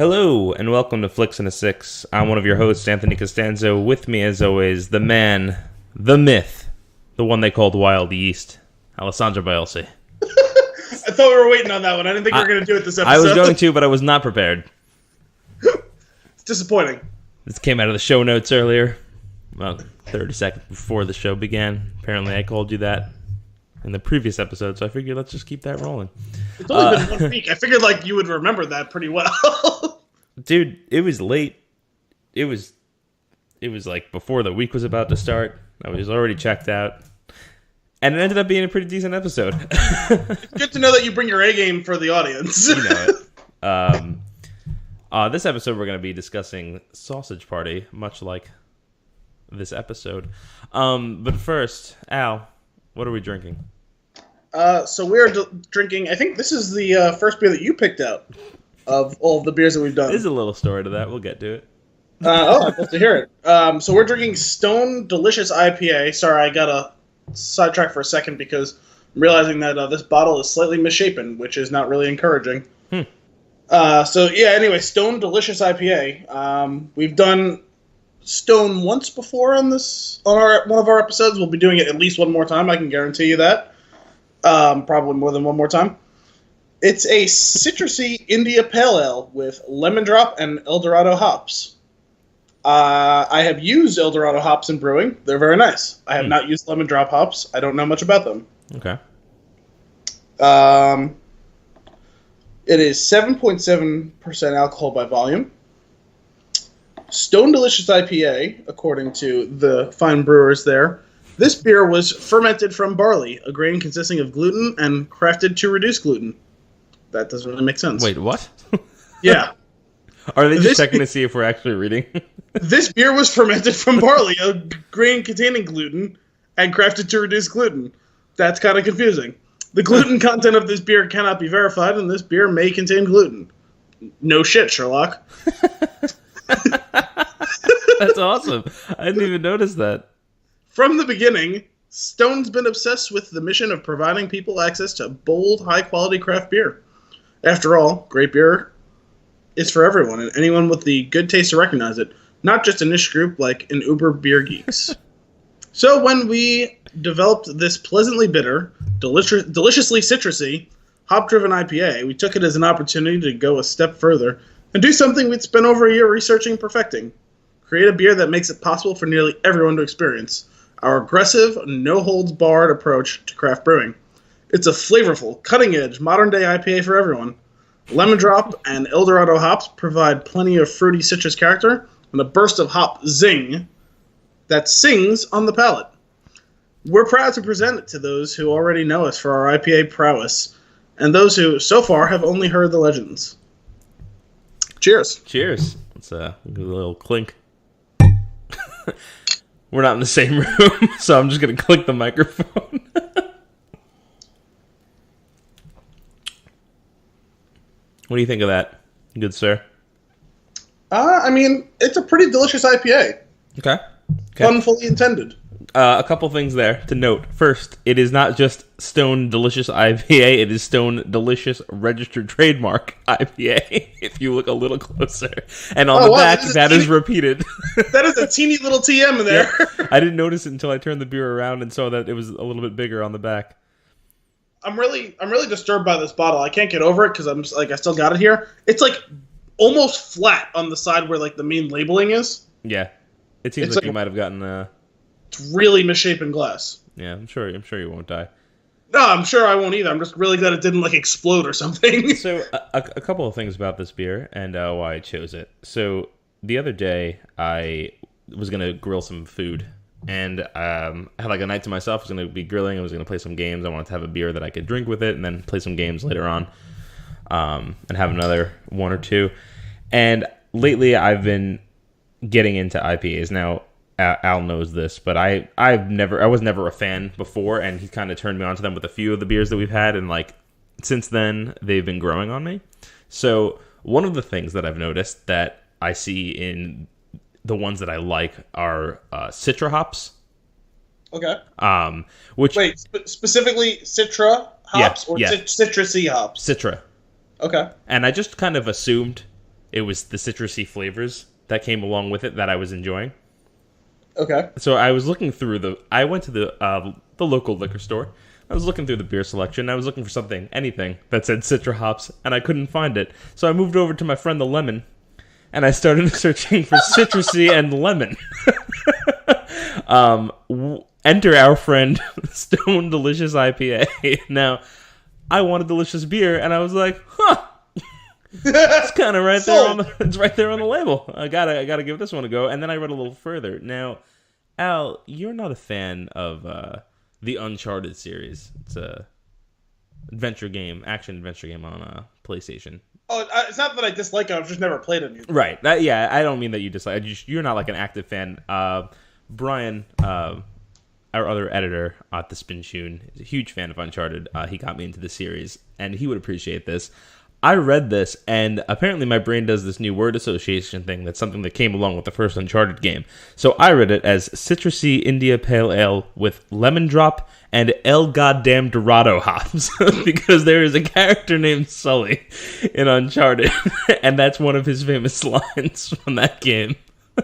Hello, and welcome to Flix and a Six. I'm one of your hosts, Anthony Costanzo. With me, as always, the man, the myth, the one they called Wild Yeast, Alessandro Bielsi. I thought we were waiting on that one. I didn't think we were going to do it this episode. I was going to, but I was not prepared. It's disappointing. This came out of the show notes earlier, about 30 seconds before the show began. Apparently, I called you that in the previous episode, so I figured let's just keep that rolling. It's only been 1 week. I figured you would remember that pretty well. Dude, it was late. It was like before the week was about to start. I was already checked out. And it ended up being a pretty decent episode. It's good to know that you bring your A game for the audience. You know it. This episode we're going to be discussing Sausage Party, much like this episode. But first, Al, what are we drinking? So we're drinking, I think this is the first beer that you picked out of all of the beers that we've done. There's a little story to that. We'll get to it. I'd love to hear it. So we're drinking Stone Delicious IPA. Sorry, I got a sidetrack for a second because I'm realizing that this bottle is slightly misshapen, which is not really encouraging. Anyway, Stone Delicious IPA. We've done Stone once before on one of our episodes. We'll be doing it at least one more time. I can guarantee you that. Probably more than one more time. It's a citrusy India Pale Ale with lemon drop and Eldorado hops. I have used Eldorado hops in brewing. They're very nice. I have not used lemon drop hops. I don't know much about them. Okay. It is 7.7% alcohol by volume. Stone Delicious IPA, according to the fine brewers there. This beer was fermented from barley, a grain consisting of gluten, and crafted to reduce gluten. That doesn't really make sense. Wait, what? Yeah. Are they just checking to see if we're actually reading? This beer was fermented from barley, a grain containing gluten, and crafted to reduce gluten. That's kind of confusing. The gluten content of this beer cannot be verified, and this beer may contain gluten. No shit, Sherlock. That's awesome. I didn't even notice that. From the beginning, Stone's been obsessed with the mission of providing people access to bold, high-quality craft beer. After all, great beer is for everyone, and anyone with the good taste to recognize it, not just a niche group like an Uber beer geeks. So when we developed this pleasantly bitter, deliciously citrusy, hop-driven IPA, we took it as an opportunity to go a step further and do something we'd spent over a year researching and perfecting. Create a beer that makes it possible for nearly everyone to experience. Our aggressive, no-holds-barred approach to craft brewing. It's a flavorful, cutting-edge, modern-day IPA for everyone. Lemon drop and Eldorado hops provide plenty of fruity citrus character and a burst of hop zing that sings on the palate. We're proud to present it to those who already know us for our IPA prowess and those who, so far, have only heard the legends. Cheers. Cheers. Let's give a little clink. We're not in the same room, so I'm just going to click the microphone. What do you think of that, good sir? It's a pretty delicious IPA. Okay. Pun fully intended. A couple things there to note. First, it is not just Stone Delicious IPA, it is Stone Delicious Registered Trademark IPA, if you look a little closer. And on the back, that is repeated. That is a teeny little TM in there. Yeah. I didn't notice it until I turned the beer around and saw that it was a little bit bigger on the back. I'm really disturbed by this bottle. I can't get over it because I still got it here. It's almost flat on the side where the main labeling is. Yeah. It seems like you might have gotten It's really misshapen glass. Yeah, I'm sure you won't die. No, I'm sure I won't either. I'm just really glad it didn't explode or something. So a couple of things about this beer and why I chose it. So the other day I was gonna grill some food and I had a night to myself. I was gonna be grilling. I was gonna play some games. I wanted to have a beer that I could drink with it and then play some games later on, and have another one or two. And lately I've been getting into IPAs now. Al knows this, but I was never a fan before, and he kind of turned me on to them with a few of the beers that we've had, and since then they've been growing on me. So one of the things that I've noticed that I see in the ones that I like are Citra hops. Okay. Specifically Citra hops citrusy hops? Citra. Okay. And I just kind of assumed it was the citrusy flavors that came along with it that I was enjoying. Okay. So I was looking through I went to the local liquor store. I was looking through the beer selection. I was looking for anything that said Citra hops, and I couldn't find it. So I moved over to my friend the Lemon, and I started searching for citrusy and lemon. Enter our friend Stone Delicious IPA. Now, I want a delicious beer, and I was like, huh. It's kind of right there it's right there on the label. I gotta give this one a go. And then I read a little further. Now, Al, you're not a fan of the Uncharted series. It's a action adventure game on PlayStation. Oh, it's not that I dislike it. I've just never played it. Right. Yeah, I don't mean that you dislike it. You're not like an active fan. Brian, our other editor at the Spinchoon, is a huge fan of Uncharted. He got me into the series, and he would appreciate this. I read this, and apparently my brain does this new word association thing. That's something that came along with the first Uncharted game. So I read it as Citrusy India Pale Ale with lemon drop and El Goddamn Dorado hops. Because there is a character named Sully in Uncharted, and that's one of his famous lines from that game.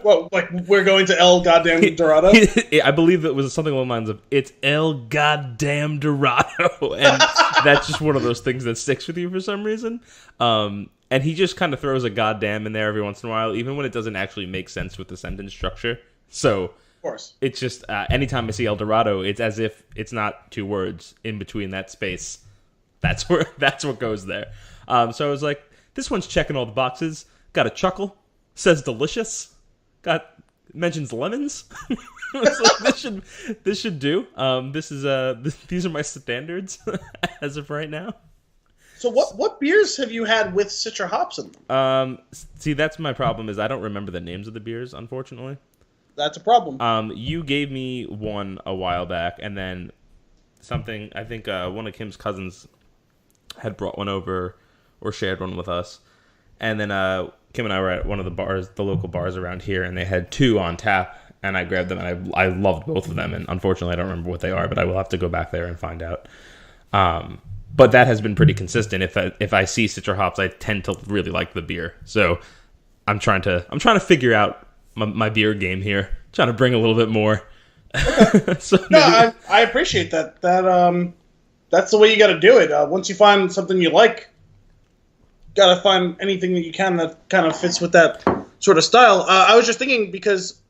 Well, like, we're going to El Goddamn Dorado? I believe it was something along the lines of, it's El Goddamn Dorado. And that's just one of those things that sticks with you for some reason. And he just kind of throws a goddamn in there every once in a while, even when it doesn't actually make sense with the sentence structure. So, of course, it's just, anytime I see El Dorado, it's as if it's not two words in between that space. That's what goes there. So I was like, this one's checking all the boxes. Got a chuckle. Says delicious. Mentions lemons. So this should do. These are my standards as of right now. So what beers have you had with Citra hops in them? See, that's my problem, is I don't remember the names of the beers, unfortunately. That's a problem. You gave me one a while back, and then something, I think one of Kim's cousins had brought one over or shared one with us. And then Kim and I were at one of the local bars around here, and they had two on tap, and I grabbed them, and I loved both of them, and unfortunately I don't remember what they are, but I will have to go back there and find out. But that has been pretty consistent. If I see Citra hops, I tend to really like the beer. So I'm trying to figure out my beer game here, trying to bring a little bit more. Okay. I appreciate that. That's the way you got to do it. Once you find something you like, got to find anything that you can that kind of fits with that sort of style. I was just thinking, because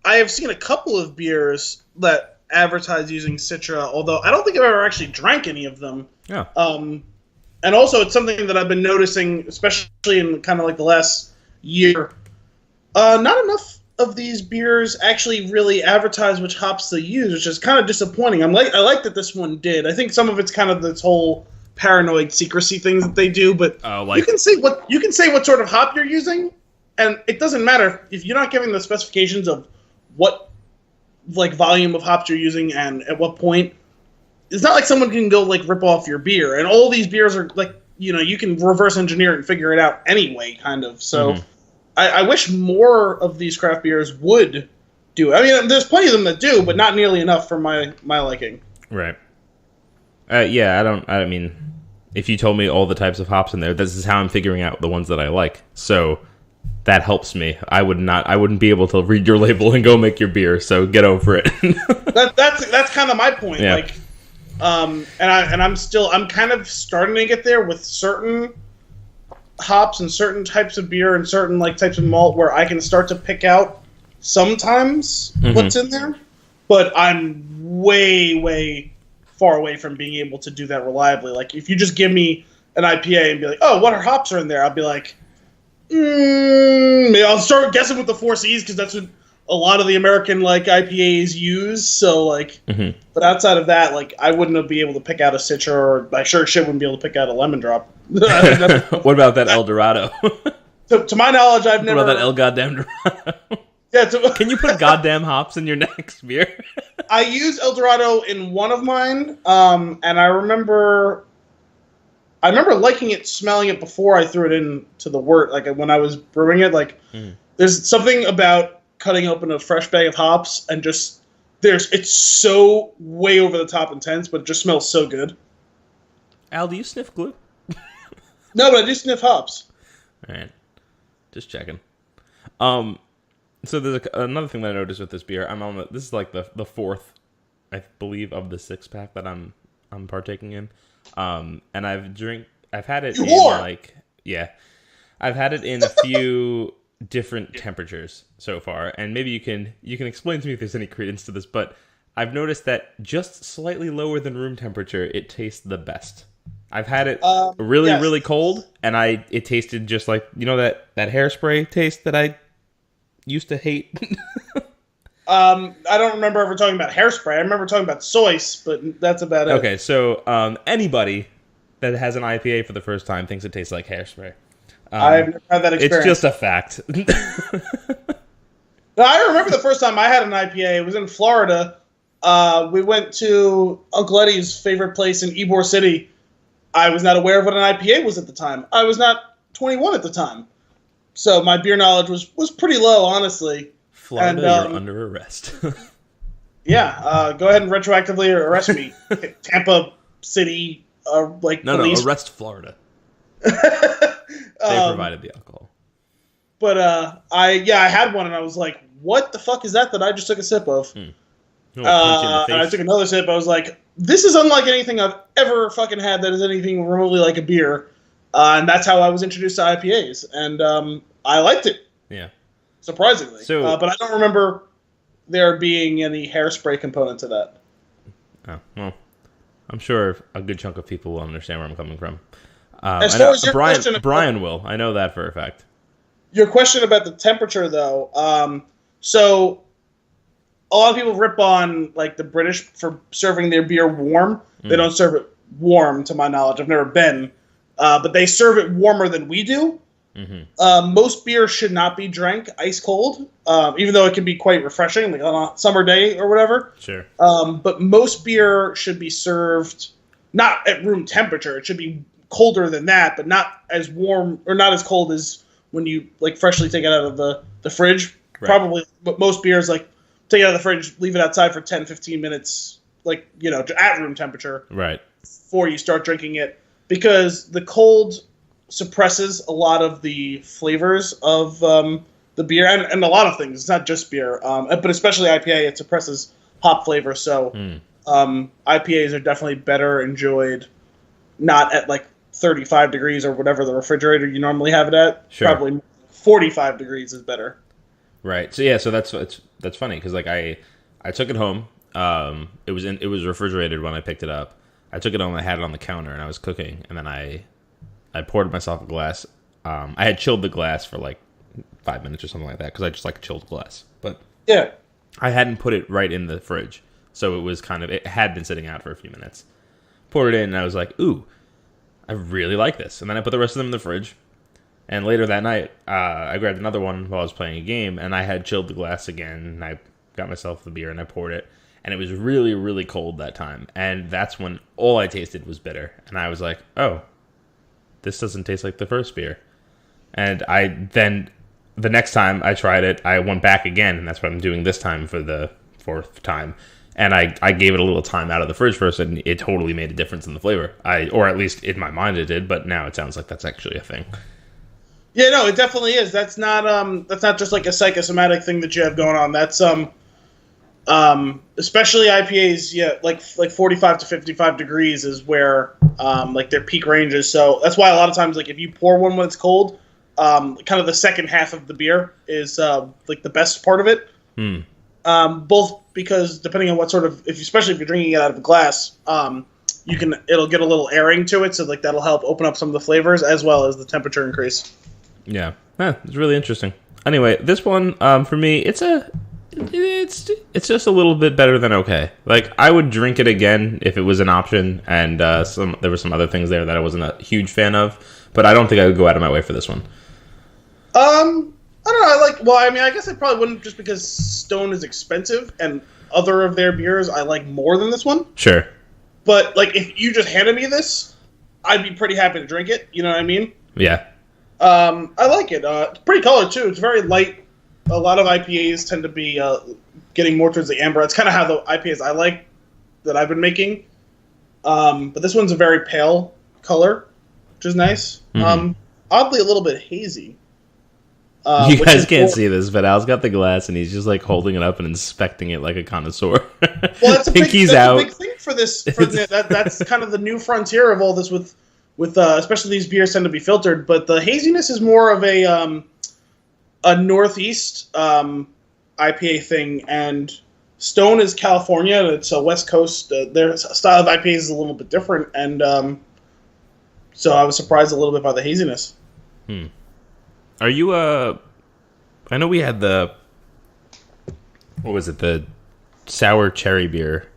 I have seen a couple of beers that advertise using Citra, although I don't think I've ever actually drank any of them. Yeah. And also, it's something that I've been noticing, especially in kind of like the last year. Not enough of these beers actually really advertise which hops they use, which is kind of disappointing. I like that this one did. I think some of it's kind of this whole paranoid secrecy things that they do, but you can say what sort of hop you're using, and it doesn't matter if you're not giving the specifications of what like volume of hops you're using and at what point. It's not like someone can go like rip off your beer, and all these beers are like, you can reverse engineer it and figure it out anyway, kind of. So I wish more of these craft beers would do it. I mean, there's plenty of them that do, but not nearly enough for my liking. Right. I mean, if you told me all the types of hops in there, this is how I'm figuring out the ones that I like. So that helps me. I wouldn't be able to read your label and go make your beer. So get over it. That's kind of my point. Yeah. Like, I'm kind of starting to get there with certain hops and certain types of beer and certain like types of malt where I can start to pick out sometimes what's in there, but I'm way, way far away from being able to do that reliably. Like, if you just give me an IPA and be like, oh, what hops are in there? I'll be like, maybe I'll start guessing with the 4 C's, because that's what a lot of the American like IPAs use. So like, but outside of that, like, I wouldn't be able to pick out a Citra, or I sure shit wouldn't be able to pick out a lemon drop. What about that El Dorado? To my knowledge, I've never. What about that El Goddamn Dorado? Yeah, can you put goddamn hops in your next beer? I use El Dorado in one of mine, and I remember liking it, smelling it before I threw it into the wort. Like, when I was brewing it, like, there's something about cutting open a fresh bag of hops and just it's so way over the top intense, but it just smells so good. Al, do you sniff glue? No, but I do sniff hops. All right. Just checking. So there's another thing that I noticed with this beer. This is like the fourth, I believe, of the 6-pack that I'm partaking in. And I've had it I've had it in a few different temperatures so far. And maybe you can explain to me if there's any credence to this, but I've noticed that just slightly lower than room temperature, it tastes the best. I've had it really cold, and it tasted just like, that hairspray taste that I used to hate. I don't remember ever talking about hairspray. I remember talking about soyce, but that's about it. Okay, so anybody that has an IPA for the first time thinks it tastes like hairspray. I've never had that experience. It's just a fact. No, I remember the first time I had an IPA. It was in Florida. We went to Uncle Eddie's favorite place in Ybor City. I was not aware of what an IPA was at the time. I was not 21 at the time. So my beer knowledge was pretty low, honestly. Florida, you're under arrest. Yeah, go ahead and retroactively arrest me. Tampa City, police. No, arrest Florida. They provided the alcohol. But I had one, and I was like, what the fuck is that I just took a sip of? And I took another sip. I was like, this is unlike anything I've ever fucking had that is anything remotely like a beer. And that's how I was introduced to IPAs. And I liked it. Yeah. Surprisingly. But I don't remember there being any hairspray component to that. Oh, well, I'm sure a good chunk of people will understand where I'm coming from. As far as your Brian will. I know that for a fact. Your question about the temperature, though. So a lot of people rip on the British for serving their beer warm. They don't serve it warm, to my knowledge. I've never been. But they serve it warmer than we do. Mm-hmm. Most beer should not be drank ice cold, even though it can be quite refreshing, like on a summer day or whatever. Sure. But most beer should be served not at room temperature. It should be colder than that, but not as warm or not as cold as when you freshly take it out of the fridge. Right. Probably, but most beers take it out of the fridge, leave it outside for 10, 15 minutes, at room temperature. Right. Before you start drinking it, because the cold suppresses a lot of the flavors of the beer and a lot of things. It's not just beer, but especially IPA. It suppresses hop flavor, so IPAs are definitely better enjoyed not at 35 degrees or whatever the refrigerator you normally have it at. Sure. Probably 45 degrees is better. Right. So yeah. So that's funny because I took it home. It was refrigerated when I picked it up. I took it home. I had it on the counter and I was cooking, and then I poured myself a glass. I had chilled the glass for 5 minutes or something like that because I just like chilled glass. But yeah, I hadn't put it right in the fridge, so it was it had been sitting out for a few minutes. Poured it in, and I was like, ooh, I really like this. And then I put the rest of them in the fridge. And later that night, I grabbed another one while I was playing a game, and I had chilled the glass again, and I got myself the beer, and I poured it. And it was really, really cold that time. And that's when all I tasted was bitter. And I was like, oh, this doesn't taste like the first beer. And the next time I tried it, I went back again, and that's what I'm doing this time for the fourth time. And I gave it a little time out of the fridge first, and it totally made a difference in the flavor. Or at least in my mind it did, but now it sounds like that's actually a thing. Yeah, no, it definitely is. That's not just a psychosomatic thing that you have going on. That's especially IPAs, yeah, like 45 to 55 degrees is where their peak range is. So that's why a lot of times if you pour one when it's cold, kind of the second half of the beer is the best part of it. Both because depending on what sort of especially if you're drinking it out of a glass, it'll get a little airing to it, so that'll help open up some of the flavors as well as the temperature increase. Yeah, it's really interesting. Anyway, this one for me, it's just a little bit better than okay. I would drink it again if it was an option, and there were some other things there that I wasn't a huge fan of, but I don't think I would go out of my way for this one. I don't know. I guess I probably wouldn't, just because Stone is expensive, and other of their beers I like more than this one. Sure. But if you just handed me this, I'd be pretty happy to drink it. You know what I mean? Yeah. I like it. It's pretty color too. It's very light. A lot of IPAs tend to be getting more towards the amber. It's kind of how the IPAs I like that I've been making. But this one's a very pale color, which is nice. Mm-hmm. Oddly, a little bit hazy. You which guys is can't more- see this, but Al's got the glass and he's just like holding it up and inspecting it like a connoisseur. Well, that's Pinky's out. a big thing for this. That's kind of the new frontier of all this. With especially these beers tend to be filtered, but the haziness is more of a Northeast IPA thing, and Stone is California. It's a West Coast. Their style of IPA is a little bit different, and so I was surprised a little bit by the haziness. Are you I know we had the, what was it, the sour cherry beer.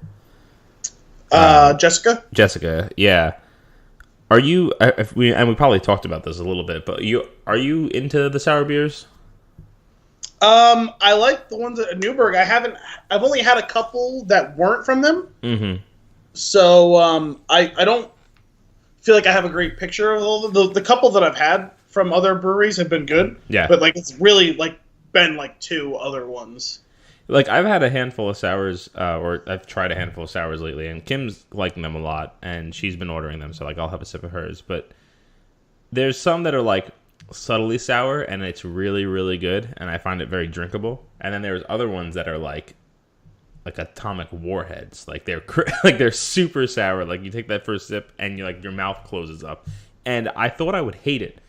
Jessica, yeah. Are you? We probably talked about this a little bit, but are you into the sour beers? I like the ones at Newburgh. I've only had a couple that weren't from them. Mm-hmm. So I don't feel like I have a great picture of all the couple that I've had from other breweries have been good. Yeah. But like it's really like been like two other ones. Like I've had a handful of sours, or I've tried a handful of sours lately, and Kim's liking them a lot, and she's been ordering them, so like I'll have a sip of hers. But there's some that are like subtly sour, and it's really, really good, and I find it very drinkable. And then there's other ones that are like atomic warheads, like they're super sour. Like you take that first sip, and you like your mouth closes up. And I thought I would hate it,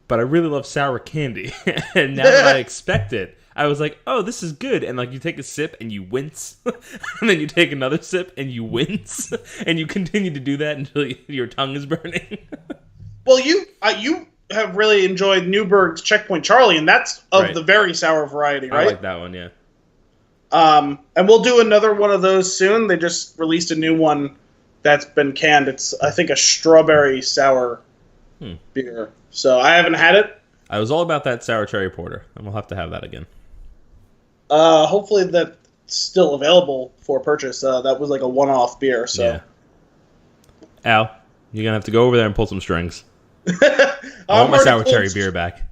but I really love sour candy, and now that I expect it, I was like, oh, this is good. And like you take a sip and you wince, and then you take another sip and you wince, and you continue to do that until your tongue is burning. Well, you have really enjoyed Newburgh's Checkpoint Charlie, and that's of the very sour variety, right? I like that one, yeah. And we'll do another one of those soon. They just released a new one that's been canned. It's, I think, a strawberry sour beer. So I haven't had it. I was all about that sour cherry porter, and we'll have to have that again. Hopefully that's still available for purchase. That was like a one-off beer. So, yeah. Al, you're gonna have to go over there and pull some strings. I want my sour cherry beer back.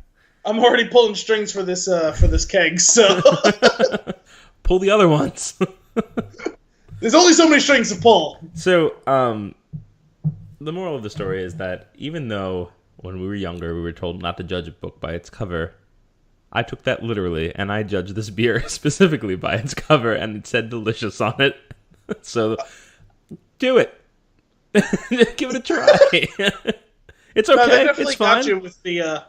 I'm already pulling strings for this keg. So pull the other ones. There's only so many strings to pull. So, the moral of the story is that even though when we were younger we were told not to judge a book by its cover, I took that literally, and I judged this beer specifically by its cover, and it said delicious on it. So, do it. Give it a try. It's okay. No, they definitely it's fine. got you with the,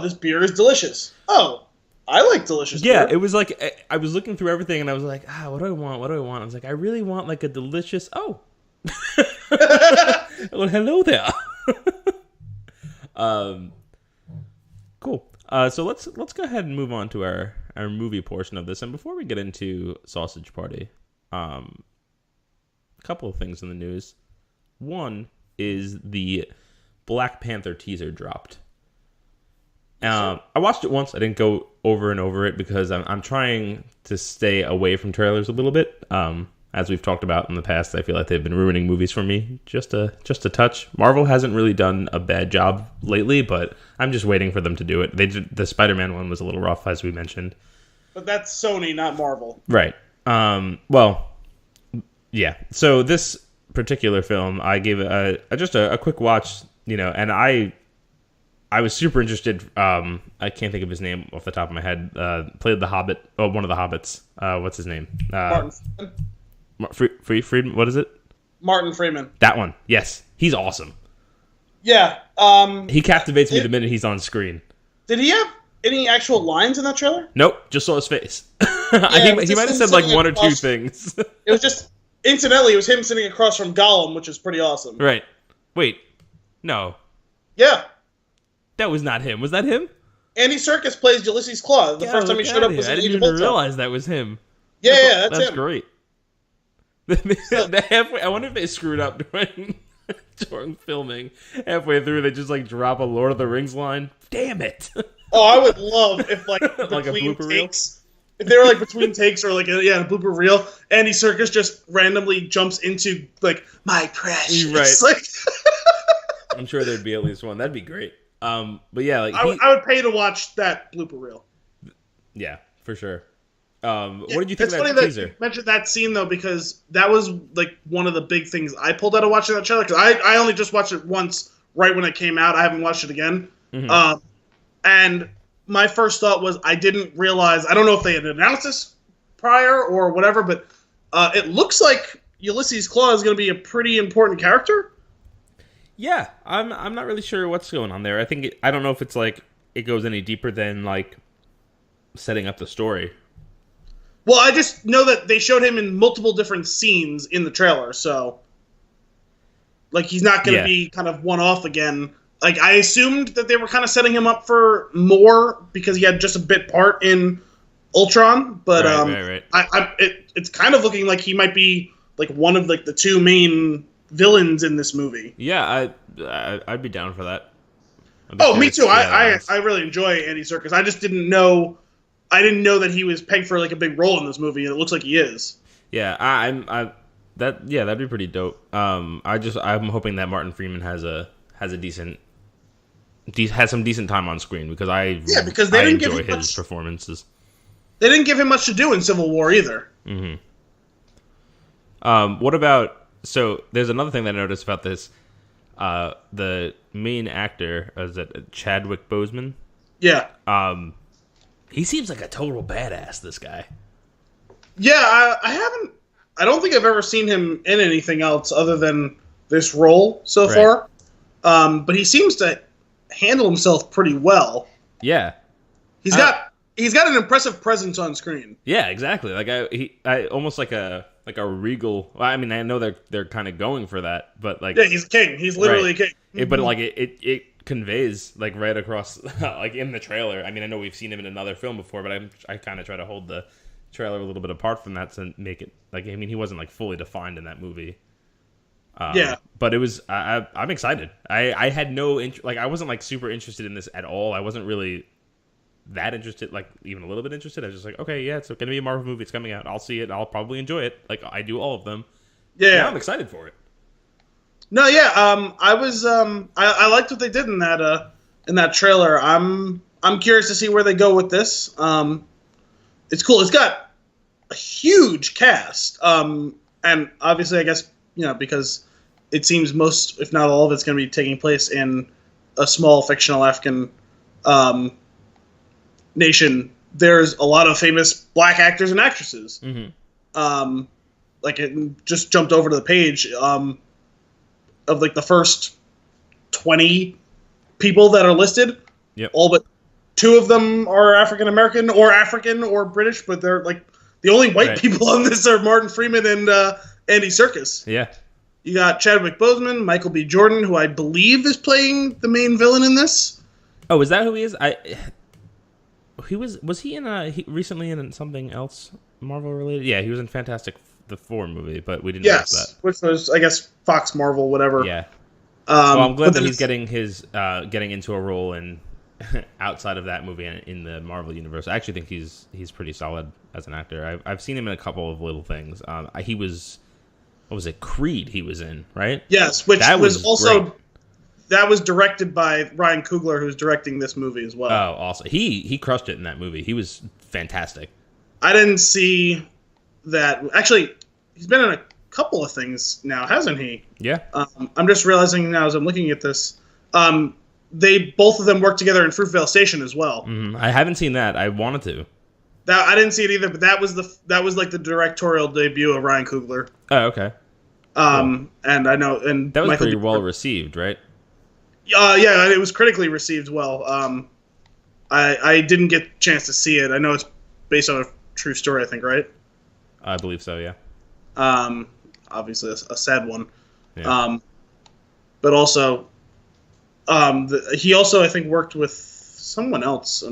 this beer is delicious. Oh, I like delicious beer. beer. It was like, I was looking through everything, and I was like, what do I want? What do I want? I was like, I really want like a delicious, well, hello there. Cool. So let's go ahead and move on to our movie portion of this. And before we get into Sausage Party, a couple of things in the news. One is the Black Panther teaser dropped. I watched it once. I didn't go over and over it because I'm trying to stay away from trailers a little bit. As we've talked about in the past, I feel like they've been ruining movies for me just a touch. Marvel hasn't really done a bad job lately, but I'm just waiting for them to do it. The Spider-Man one was a little rough, as we mentioned. But that's Sony, not Marvel. Right. Well, yeah. So this particular film, I gave it just a quick watch, and I was super interested. I can't think of his name off the top of my head. Played the Hobbit. Oh, one of the Hobbits. What's his name? Martin Freeman. What is it? Martin Freeman. That one. Yes, he's awesome. Yeah. He captivates me the minute he's on screen. Did he have any actual lines in that trailer? Nope, just saw his face. Yeah, he might have said like one or two things. It was just, incidentally, it was him sitting across from Gollum, which is pretty awesome. Right. Wait. No. Yeah. That was not him. Was that him? Andy Serkis plays Ulysses Claw. The first time he showed up was in I didn't Age of even Ultron. realize that was him. Yeah, that's That's him. great. I wonder if they screwed up during filming. Halfway through, they just like drop a Lord of the Rings line. Damn it! Oh, I would love if like Like a between blooper reel? takes, if they were like between takes or like a blooper reel, Andy Serkis just randomly jumps into like my precious. Right. Like, I'm sure there'd be at least one. That'd be great. But yeah, like I would pay to watch that blooper reel. yeah, for sure. What did you think It's of funny that that teaser? you mentioned that scene though, because that was like one of the big things I pulled out of watching that trailer. Because I only just watched it once, right when it came out. I haven't watched it again. Mm-hmm. And my first thought was I didn't realize. I don't know if they had announced this prior or whatever, but it looks like Ulysses Claw is going to be a pretty important character. Yeah, I'm not really sure what's going on there. I don't know if it's like it goes any deeper than like setting up the story. Well, I just know that they showed him in multiple different scenes in the trailer, so like he's not going to be kind of one off again. Like I assumed that they were kind of setting him up for more because he had just a bit part in Ultron, but right. It's kind of looking like he might be like one of like the two main villains in this movie. Yeah, I'd be down for that. Oh, me too. I really enjoy Andy Serkis. I just didn't know. I didn't know that he was pegged for like a big role in this movie, and it looks like he is. Yeah, that'd be pretty dope. I'm hoping that Martin Freeman has some decent time on screen because because they didn't enjoy his performances. They didn't give him much to do in Civil War either. Mm-hmm. What about? So there's another thing that I noticed about this. The main actor is that Chadwick Boseman. Yeah. He seems like a total badass. This guy. Yeah, I don't think I've ever seen him in anything else other than this role so far. But he seems to handle himself pretty well. Yeah. He's got an impressive presence on screen. Yeah, exactly. Like I almost like a regal. Well, I mean, I know they're kind of going for that, but like he's a king. He's literally a king. But like it conveys like right across like in the trailer. I mean, I know we've seen him in another film before, but I kind of try to hold the trailer a little bit apart from that to make it like. I mean, he wasn't like fully defined in that movie. But it was. I'm excited. I had no like I wasn't like super interested in this at all. I wasn't really that interested, like even a little bit interested. I was just like, okay, yeah, it's going to be a Marvel movie. It's coming out. I'll see it. I'll probably enjoy it. Like I do all of them. Yeah, now I'm excited for it. No, yeah. I was. I liked what they did in that trailer. I'm curious to see where they go with this. It's cool. It's got a huge cast. And obviously, I guess because it seems most, if not all of it's going to be taking place in a small fictional African nation. There's a lot of famous black actors and actresses. Mm-hmm. Like it just jumped over to the page of like the first 20 people that are listed. Yep. All but 2 of them are African American or British, but they're like the only white people on this are Martin Freeman and Andy Serkis. Yeah. You got Chadwick Boseman, Michael B. Jordan, who I believe is playing the main villain in this. Oh, is that who he is? Was he recently in something else Marvel related? Yeah, he was in Fantastic the Four movie, but we didn't know that. Which was, I guess, Fox Marvel, whatever. Yeah. Well, I'm glad that he's getting into a role in outside of that movie in the Marvel universe. I actually think he's pretty solid as an actor. I've seen him in a couple of little things. He was, what was it, Creed? He was in, right? Yes, which was also great. That was directed by Ryan Coogler, who's directing this movie as well. Oh, awesome! He crushed it in that movie. He was fantastic. I didn't see that. Actually, he's been in a couple of things now, hasn't he? Yeah. I'm just realizing now as I'm looking at this. Both of them worked together in Fruitvale Station as well. Mm-hmm. I haven't seen that. I wanted to. I didn't see it either, but that was like the directorial debut of Ryan Coogler. Oh, okay. Cool. And I know, and that was Michael pretty well received, right? Yeah, it was critically received well. I didn't get a chance to see it. I know it's based on a true story, I think, right? I believe so, yeah. Obviously a sad one. Yeah. But also, he also, I think, worked with someone else.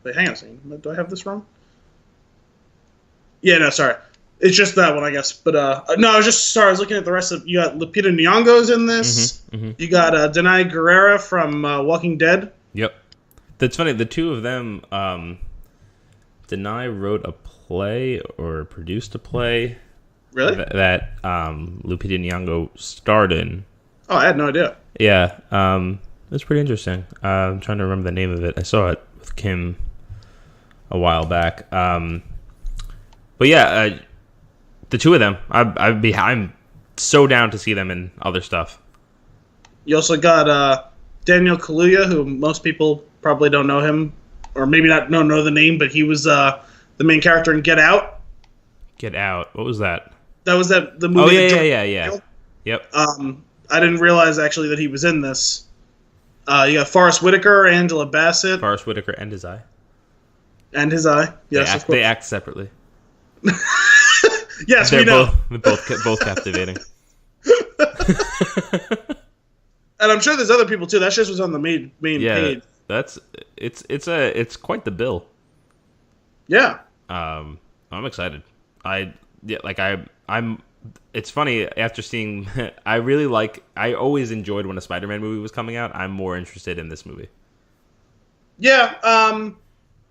Wait, hang on a second. Do I have this wrong? Yeah, no, sorry. It's just that one, I guess. But no, I was looking at the rest of. You got Lupita Nyong'o's in this. Mm-hmm, mm-hmm. You got Danai Gurira from Walking Dead. Yep. That's funny. The two of them. Danai wrote a play or produced a play. Really? That Lupita Nyong'o starred in. Oh, I had no idea. Yeah. It's pretty interesting. I'm trying to remember the name of it. I saw it with Kim a while back. But yeah. The two of them, I'm so down to see them in other stuff. You also got Daniel Kaluuya, who most people probably don't know him or maybe not know the name, but he was the main character in Get Out. Get Out. What was that? That was the movie. Oh yeah. Yep. I didn't realize actually that he was in this. You got Forrest Whitaker, Angela Bassett. Forrest Whitaker and his eye. And his eye. Yes, of course. They act separately. Yes, we know. Both captivating. And I'm sure there's other people too. That just was on the main page. It's quite the bill. Yeah. I'm excited. It's funny after seeing. I always enjoyed when a Spider-Man movie was coming out. I'm more interested in this movie. Yeah.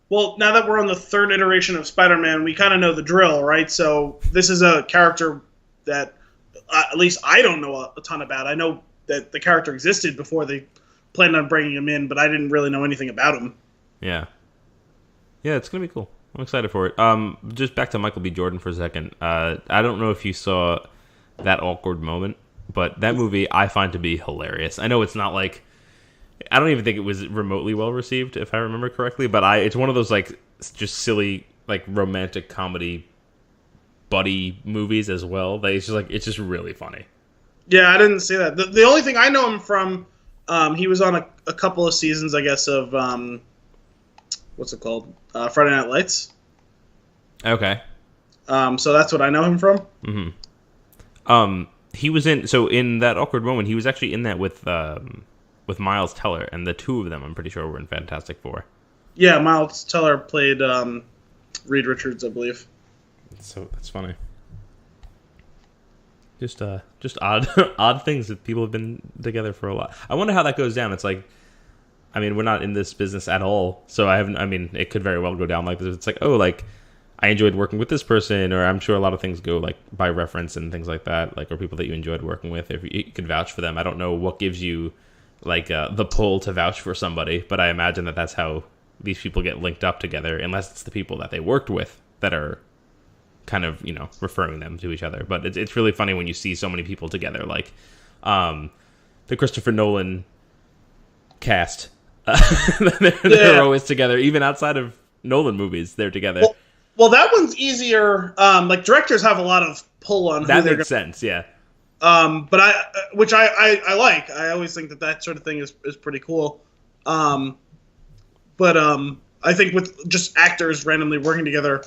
Well, now that we're on the third iteration of Spider-Man, we kind of know the drill, right? So this is a character that, at least I don't know a ton about. I know that the character existed before they planned on bringing him in, but I didn't really know anything about him. Yeah. Yeah, it's going to be cool. I'm excited for it. Just back to Michael B. Jordan for a second. I don't know if you saw that awkward moment, but that movie I find to be hilarious. I know it's not like... I don't even think it was remotely well received, if I remember correctly, but it's one of those like just silly like romantic comedy buddy movies as well. It's just really funny. Yeah, I didn't see that. The only thing I know him from, he was on a couple of seasons, I guess, of what's it called? Friday Night Lights. Okay. So that's what I know him from. Mm-hmm. He was in that awkward moment. He was actually in that with Miles Teller, and the two of them, I'm pretty sure, were in Fantastic Four. Yeah, Miles Teller played Reed Richards, I believe. So that's funny. Just odd things that people have been together for a while. I wonder how that goes down. It's like, I mean, we're not in this business at all, so it could very well go down like this. It's like, oh, like, I enjoyed working with this person, or I'm sure a lot of things go like by reference and things like that, like, or people that you enjoyed working with, if you could vouch for them. I don't know what gives you like the pull to vouch for somebody, but I imagine that that's how these people get linked up together, unless it's the people that they worked with that are kind of, referring them to each other. But it's really funny when you see so many people together, like the Christopher Nolan cast. They're always together, even outside of Nolan movies. They're together. Well, that one's easier. Like directors have a lot of pull on that. Makes sense, yeah. But I like. I always think that sort of thing is pretty cool. But I think with just actors randomly working together,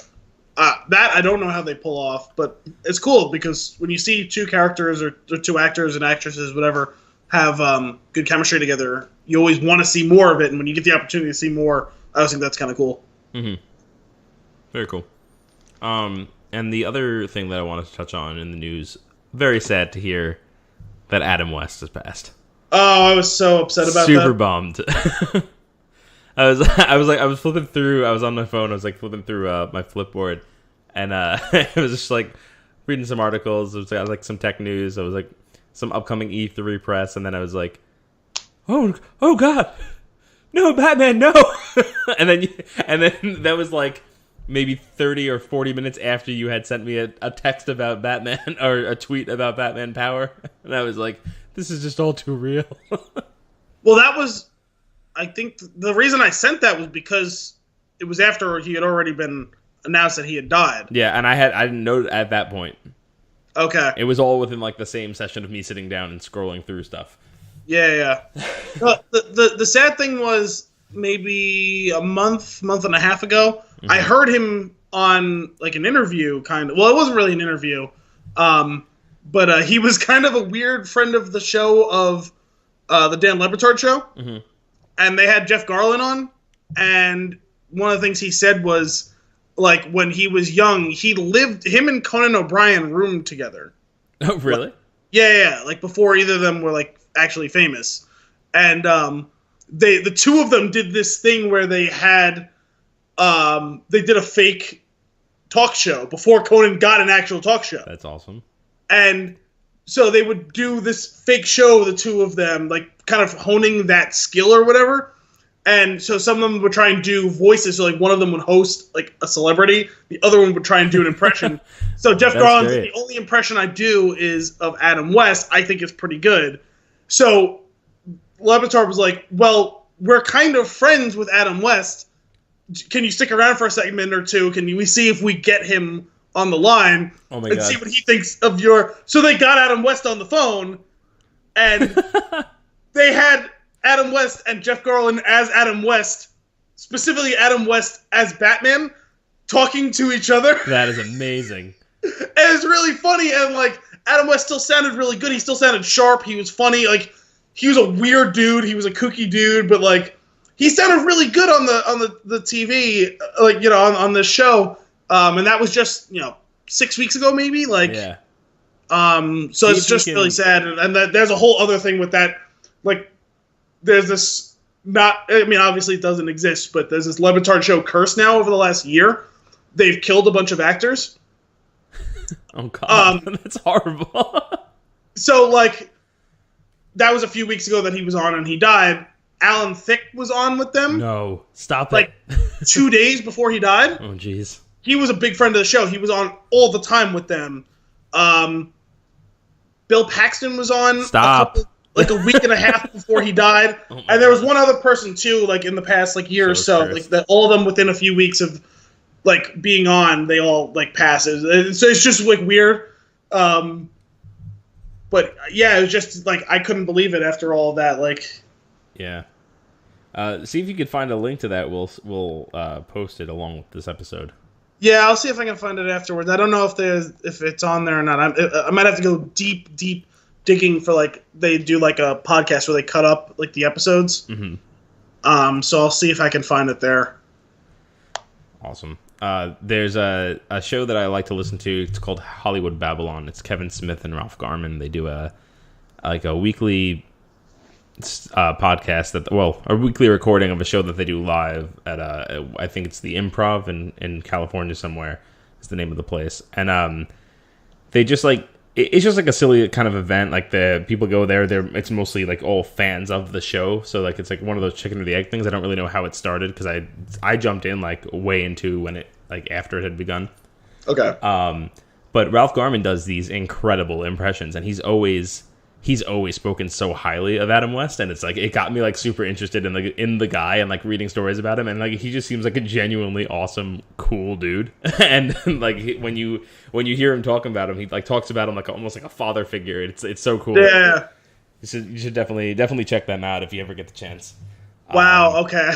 that I don't know how they pull off, but it's cool because when you see two characters or two actors and actresses, whatever, have good chemistry together, you always want to see more of it. And when you get the opportunity to see more, I always think that's kind of cool. Mm-hmm. Very cool. And the other thing that I wanted to touch on in the news, very sad to hear that Adam West has passed. Oh, I was so upset about that. Super bummed. I was flipping through. I was on my phone. I was like flipping through my Flipboard, and I was just like reading some articles. It was like some tech news. I was like some upcoming E3 press, and then I was like, oh God, no, Batman, no. and then that was like maybe 30 or 40 minutes after you had sent me a text about Batman or a tweet about Batman Power. And I was like, this is just all too real. Well, that was, I think the reason I sent that was because it was after he had already been announced that he had died. Yeah, and I didn't know at that point. Okay. It was all within like the same session of me sitting down and scrolling through stuff. Yeah. The sad thing was, maybe a month and a half ago, mm-hmm. I heard him on like an interview, kind of. Well, it wasn't really an interview, but he was kind of a weird friend of the show of the Dan Le Batard show, mm-hmm. and they had Jeff Garlin on, and one of the things he said was, like, when he was young, him and Conan O'Brien roomed together. Oh, really? Like, yeah, like before either of them were like actually famous, and the two of them did this thing where they had they did a fake talk show before Conan got an actual talk show. That's awesome. And so they would do this fake show, the two of them, like kind of honing that skill or whatever. And so some of them would try and do voices. So like one of them would host like a celebrity, the other one would try and do an impression. So Jeff Garlin, the only impression I do is of Adam West. I think it's pretty good. So Le Batard was like, well, we're kind of friends with Adam West. can you stick around for a segment or two? We see if we get him on the line God. see what he thinks of your... So they got Adam West on the phone, and they had Adam West and Jeff Garlin as Adam West, specifically Adam West as Batman, talking to each other. That is amazing. And it's really funny, and like Adam West still sounded really good. He still sounded sharp. He was funny. Like, he was a weird dude. He was a kooky dude, but like he sounded really good on the TV, like, you know, on this show. And that was just, you know, 6 weeks ago, maybe. Like, yeah. So it's just really sad, and there's a whole other thing with that. Like, there's this obviously it doesn't exist, but there's this Levitard show Curse now over the last year. They've killed a bunch of actors. Oh God, that's horrible. So like, that was a few weeks ago that he was on, and he died. Alan Thicke was on with them. No, stop like, it. 2 days before he died. Oh jeez. He was a big friend of the show. He was on all the time with them. Bill Paxton was on. Stop. A week and a half before he died. And there was one other person too, like in the past like year or so, like that all of them within a few weeks of like being on, they all like passes. So it's just like weird. But yeah, it was just like I couldn't believe it after all of that. Like, yeah. See if you could find a link to that. We'll post it along with this episode. Yeah, I'll see if I can find it afterwards. I don't know if it's on there or not. I might have to go deep digging for like they do like a podcast where they cut up like the episodes. Mm-hmm. So I'll see if I can find it there. Awesome. There's a show that I like to listen to. It's called Hollywood Babylon. It's Kevin Smith and Ralph Garman. They do a weekly podcast a weekly recording of a show that they do live at I think it's the Improv in California somewhere is the name of the place, and they just like it's just like a silly kind of event. Like the people go there, it's mostly like all fans of the show, so like it's like one of those chicken or the egg things. I don't really know how it started because I jumped in like way into when it like after it had begun. Okay. But Ralph Garman does these incredible impressions, and he's always spoken so highly of Adam West, and it's like it got me like super interested in the guy and like reading stories about him, and like he just seems like a genuinely awesome, cool dude. And like when you hear him talking about him, he like talks about him like almost like a father figure. It's so cool. Yeah, you should definitely check them out if you ever get the chance. Wow. Okay,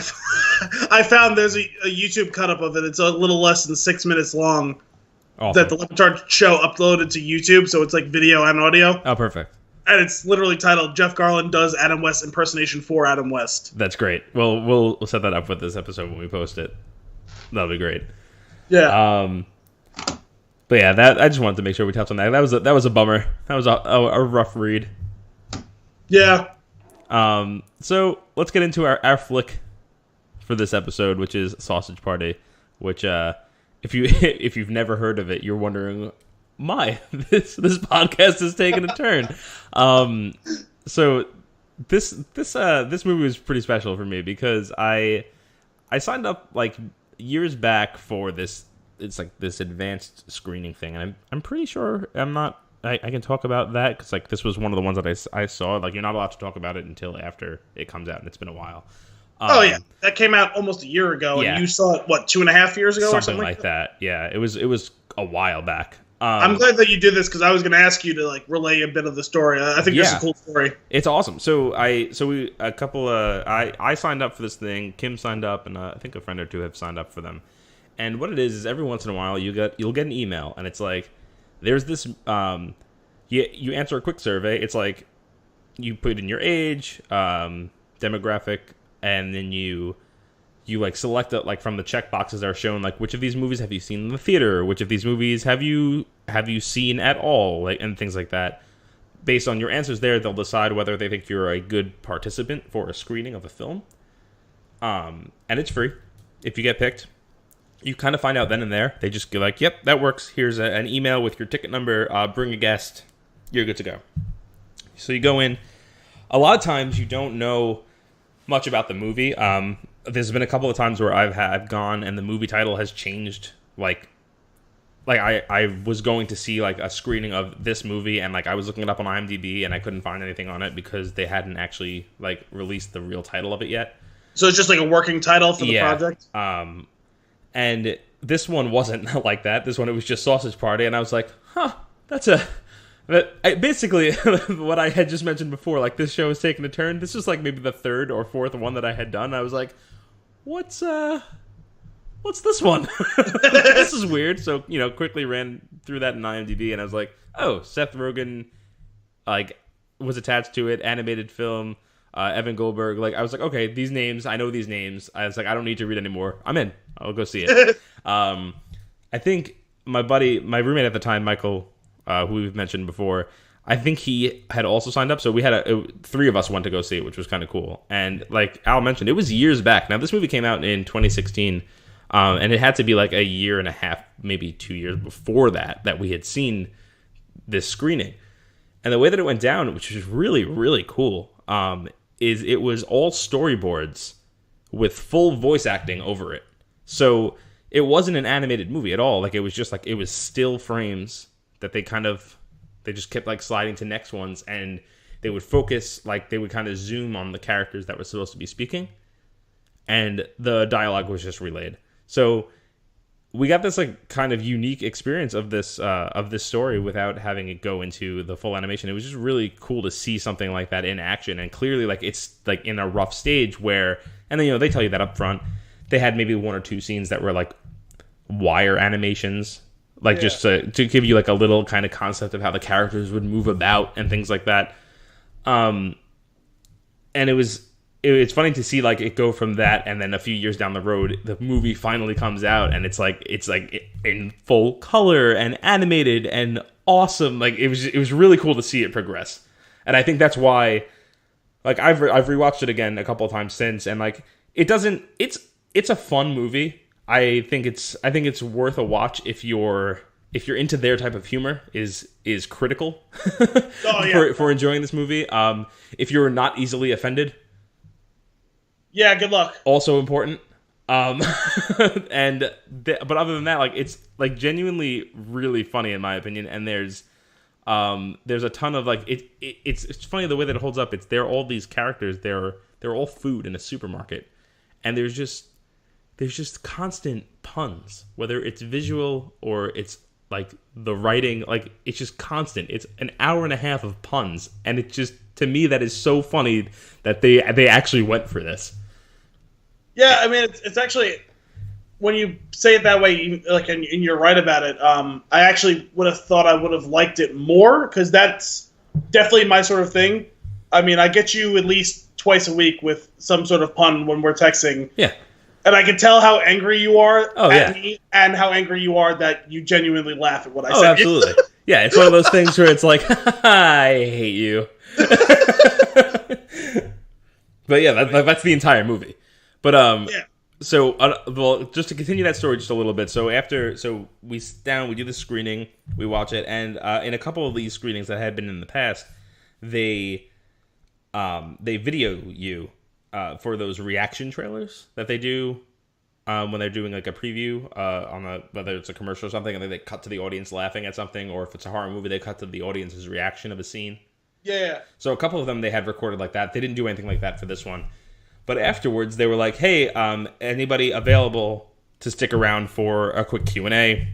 I found there's a YouTube cut up of it. It's a little less than 6 minutes long. Awesome. That the Levitard show uploaded to YouTube, so it's like video and audio. Oh, perfect. And it's literally titled "Jeff Garlin does Adam West impersonation for Adam West." That's great. Well, we'll set that up with this episode when we post it. That'll be great. Yeah. But yeah, that I just wanted to make sure we touched on that. That was a bummer. That was a rough read. Yeah. So let's get into our flick for this episode, which is Sausage Party. Which, if you've never heard of it, you're wondering, this podcast is taking a turn. So this movie was pretty special for me because I signed up like years back for this. It's like this advanced screening thing, and I'm pretty sure I can talk about that because like this was one of the ones that I saw. Like, you're not allowed to talk about it until after it comes out, and it's been a while. Oh yeah, that came out almost a year ago, and you saw it 2.5 years ago, or something like that. Yeah, it was a while back. I'm glad that you did this because I was going to ask you to like relay a bit of the story. I think it's a cool story. It's awesome. So I signed up for this thing. Kim signed up, and I think a friend or two have signed up for them. And what it is every once in a while you'll get an email, and it's like there's this you answer a quick survey. It's like you put in your age, demographic, and then you like select it like from the check boxes that are shown, like which of these movies have you seen in the theater, which of these movies have you seen at all, like, and things like that. Based on your answers there, they'll decide whether they think you're a good participant for a screening of a film. And it's free if you get picked. You kind of find out then and there. They just go like, yep, that works. Here's an email with your ticket number. Bring a guest. You're good to go. So you go in. A lot of times you don't know much about the movie. There's been a couple of times where I've gone and the movie title has changed. Like I was going to see like a screening of this movie, and like I was looking it up on IMDb and I couldn't find anything on it because they hadn't actually like released the real title of it yet. So it's just like a working title for the project? And this one wasn't like that. This one, it was just Sausage Party, and I was like, huh, basically, what I had just mentioned before, like, this show is taking a turn. This was, like, maybe the third or fourth one that I had done. I was like, what's this one? This is weird. So, quickly ran through that in IMDb, and I was like, oh, Seth Rogen, like, was attached to it, animated film, Evan Goldberg. Like, I was like, okay, these names, I know these names. I was like, I don't need to read anymore. I'm in. I'll go see it. I think my roommate at the time, Michael, who we've mentioned before, I think he had also signed up. So we had three of us went to go see it, which was kind of cool. And like Al mentioned, it was years back. Now, this movie came out in 2016, and it had to be like a year and a half, maybe 2 years before that we had seen this screening. And the way that it went down, which was really, really cool, is it was all storyboards with full voice acting over it. So it wasn't an animated movie at all. Like, it was just like, it was still frames that they just kept like sliding to next ones, and they would focus, like they would kind of zoom on the characters that were supposed to be speaking, and the dialogue was just relayed. So we got this like kind of unique experience of this story without having it go into the full animation. It was just really cool to see something like that in action, and clearly like it's like in a rough stage where, and then they tell you that up front. They had maybe one or two scenes that were like wire animations, like just to give you like a little kind of concept of how the characters would move about and things like that. And it's funny to see like it go from that, and then a few years down the road, the movie finally comes out, and it's like in full color and animated and awesome. Like it was really cool to see it progress, and I think that's why, like I've rewatched it again a couple of times since, and like it's a fun movie. I think it's worth a watch if you're into their type of humor is critical for enjoying this movie. If you're not easily offended, good luck. Also important. But other than that, like it's like genuinely really funny in my opinion. And there's a ton of like it's funny the way that it holds up. They're all these characters. They're all food in a supermarket, and there's just constant puns, whether it's visual or it's like the writing. Like it's just constant. It's an hour and a half of puns, and it just, to me, that is so funny that they actually went for this. Yeah, I mean, it's actually, when you say it that way, like, and you're right about it. I actually would have thought I would have liked it more, because that's definitely my sort of thing. I mean, I get you at least twice a week with some sort of pun when we're texting. Yeah. And I can tell how angry you are at me, and how angry you are that you genuinely laugh at what I say. Oh, absolutely. Yeah, it's one of those things where it's like, I hate you. But yeah, that's the entire movie. But so well, just to continue that story just a little bit. So we sit down, we do the screening, we watch it, and in a couple of these screenings that had been in the past, they video you for those reaction trailers that they do when they're doing like a preview on whether it's a commercial or something, and then they cut to the audience laughing at something, or if it's a horror movie, they cut to the audience's reaction of a scene. Yeah. So a couple of them they had recorded like that. They didn't do anything like that for this one. But afterwards, they were like, hey, anybody available to stick around for a quick Q&A?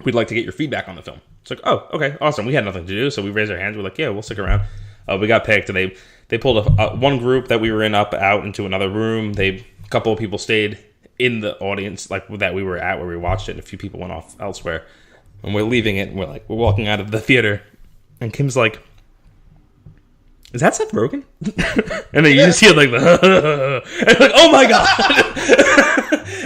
We'd like to get your feedback on the film. It's like, oh, okay, awesome. We had nothing to do, so we raised our hands. We're like, yeah, we'll stick around. We got picked, and they pulled one group that we were in out into another room. A couple of people stayed in the audience like that we were at where we watched it, and a few people went off elsewhere. And we're leaving it, and we're walking out of the theater, and Kim's like, is that Seth Rogen? And then you just hear like the and like, oh my god!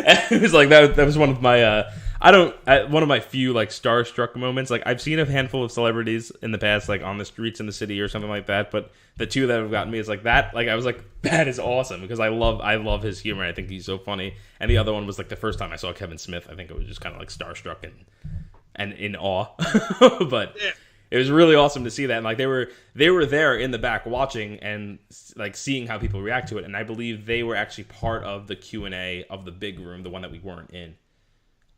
And it was like that was one of my one of my few like starstruck moments. Like I've seen a handful of celebrities in the past, like on the streets in the city or something like that, but the two that have gotten me is like that. Like I was like, that is awesome, because I love his humor. I think he's so funny. And the other one was like the first time I saw Kevin Smith. I think it was just kind of like starstruck and in awe. But yeah. It was really awesome to see that, and like they were there in the back watching and like seeing how people react to it, and I believe they were actually part of the Q&A of the big room, the one that we weren't in.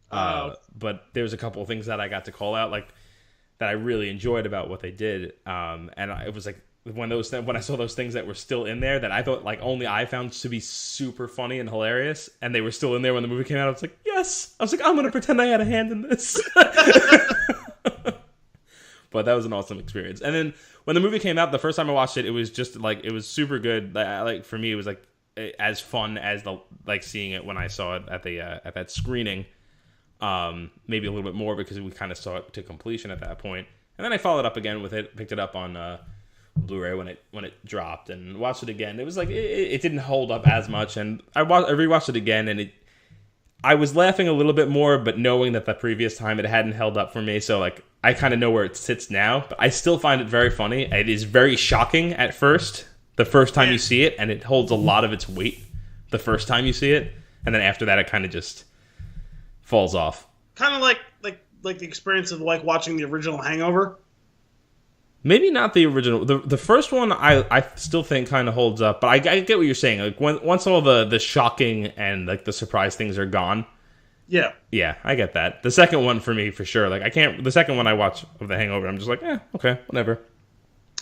But there's a couple of things that I got to call out, like that I really enjoyed about what they did, and it was like when I saw those things that were still in there that I thought like only I found to be super funny and hilarious, and they were still in there when the movie came out. I was like, yes. I was like, I'm gonna pretend I had a hand in this. But that was an awesome experience. And then when the movie came out, the first time I watched it, it was just like it was super good. Like for me, it was like as fun as seeing it when I saw it at the at that screening. Maybe a little bit more because we kind of saw it to completion at that point. And then I followed up again with it, picked it up on Blu-ray when it dropped, and watched it again. It was like it didn't hold up as much, and I rewatched it again, and I was laughing a little bit more, but knowing that the previous time it hadn't held up for me, so like I kind of know where it sits now. But I still find it very funny. It is very shocking at first, the first time you see it, and it holds a lot of its weight the first time you see it, and then after that it kind of just falls off. Kind of like the experience of like watching the original Hangover. Maybe not the original. The first one I still think kind of holds up, but I get what you're saying. Like once all the shocking and like the surprise things are gone. Yeah. Yeah, I get that. The second one for me for sure. Like the second one I watch of The Hangover, I'm just like, okay, whatever.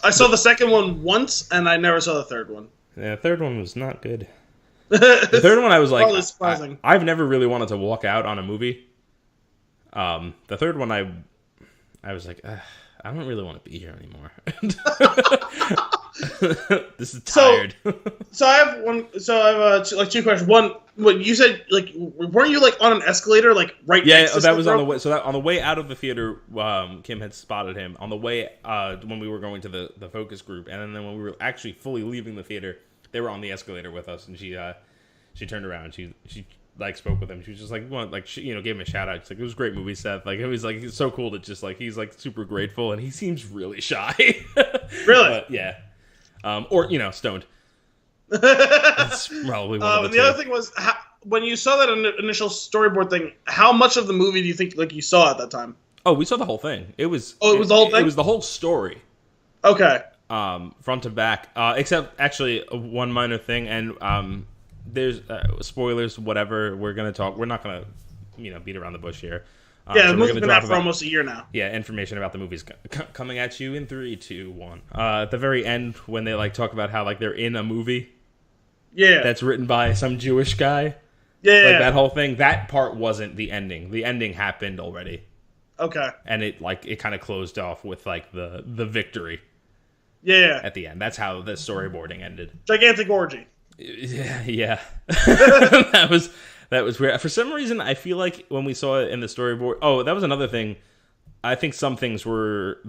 I saw the second one once, and I never saw the third one. Yeah, the third one was not good. The third one I was like, surprising. I've never really wanted to walk out on a movie. The third one I was like, I don't really want to be here anymore. This is tired. So I have like two questions. One, what you said, like, weren't you like on an escalator, like right? Yeah, next to that was Smith on the way. So that on the way out of the theater, Kim had spotted him. On the way, when we were going to the focus group, and then when we were actually fully leaving the theater, they were on the escalator with us, and she turned around, and she like spoke with him. She was just like, gave him a shout out. She's like, it was a great movie, Seth. Like, it was like, it's so cool that just like he's like super grateful, and he seems really shy. Really? But, yeah. Or stoned. That's probably one of the two. The other thing was when you saw that initial storyboard thing. How much of the movie do you think like you saw at that time? Oh, we saw the whole thing. It was. Oh, it was the whole thing. It was the whole story. Okay. Front to back. Except actually one minor thing, and there's spoilers. Whatever. We're not gonna beat around the bush here. Yeah, the movie's been out for almost a year now. Yeah, information about the movie's coming at you in 3, 2, 1. At the very end, when they like talk about how like they're in a movie, that's written by some Jewish guy. Yeah, that whole thing. That part wasn't the ending. The ending happened already. Okay. And it kind of closed off with like the victory. Yeah. At the end, that's how the storyboarding ended. Gigantic orgy. Yeah. That was weird. For some reason, I feel like when we saw it in the storyboard... Oh, that was another thing. I think some things were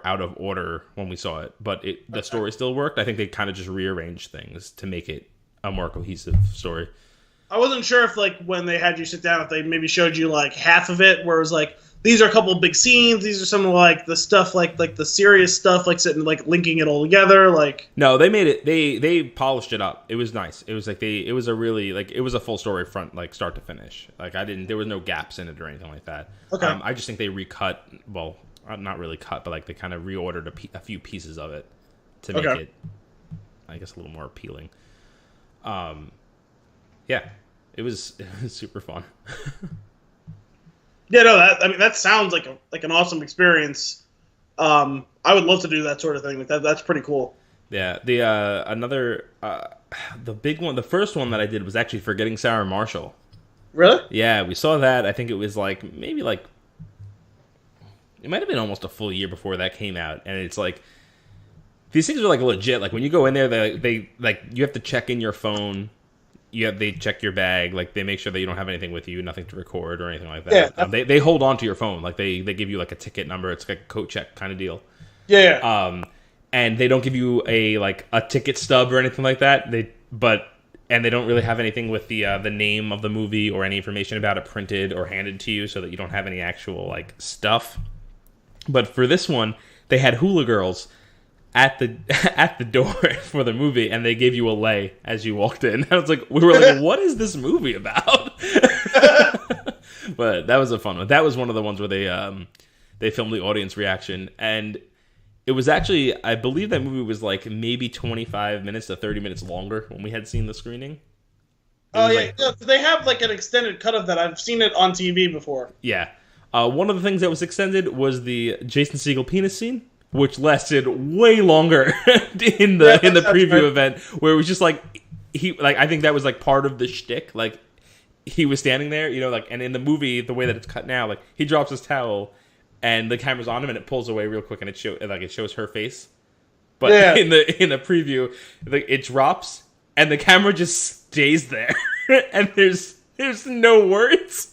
out of order when we saw it, but the story still worked. I think they kind of just rearranged things to make it a more cohesive story. I wasn't sure if, like, when they had you sit down, if they maybe showed you, like, half of it, where it was, like, these are a couple of big scenes, these are some of, like, the stuff, like the serious stuff, like, sitting, like, linking it all together, like... No, they made it, they polished it up. It was nice. It was, like, it was a full story front, like, start to finish. Like, there was no gaps in it or anything like that. Okay. I just think they recut, well, not really cut, but, like, they kind of reordered a few pieces of it to make it, I guess, a little more appealing. Yeah, it was super fun. Yeah, no, that sounds like an awesome experience. I would love to do that sort of thing. Like that's pretty cool. Yeah, the big one, the first one that I did was actually Forgetting Sarah Marshall. Really? Yeah, we saw that. I think it was maybe it might have been almost a full year before that came out, and it's like these things are like legit. Like when you go in there, they you have to check in your phone. They check your bag, like they make sure that you don't have anything with you, nothing to record or anything like that. Yeah, they hold on to your phone, like they give you like a ticket number. It's like a coat check kind of deal. Yeah. And they don't give you a ticket stub or anything like that. They don't really have anything with the name of the movie or any information about it printed or handed to you, so that you don't have any actual like stuff. But for this one, they had hula girls at the door for the movie, and they gave you a lei as you walked in. I was like, we were like, what is this movie about? But that was a fun one. That was one of the ones where they filmed the audience reaction, and it was actually, I believe that movie was like maybe 25 minutes to 30 minutes longer when we had seen the screening. Oh yeah, they have like an extended cut of that. I've seen it on TV before. Yeah. One of the things that was extended was the Jason Segel penis scene. which lasted way longer in the preview event, where it was just like I think that was like part of the shtick. Like he was standing there, like, and in the movie, the way that it's cut now, like he drops his towel and the camera's on him and it pulls away real quick and it shows her face. But in the preview, it drops and the camera just stays there and there's no words.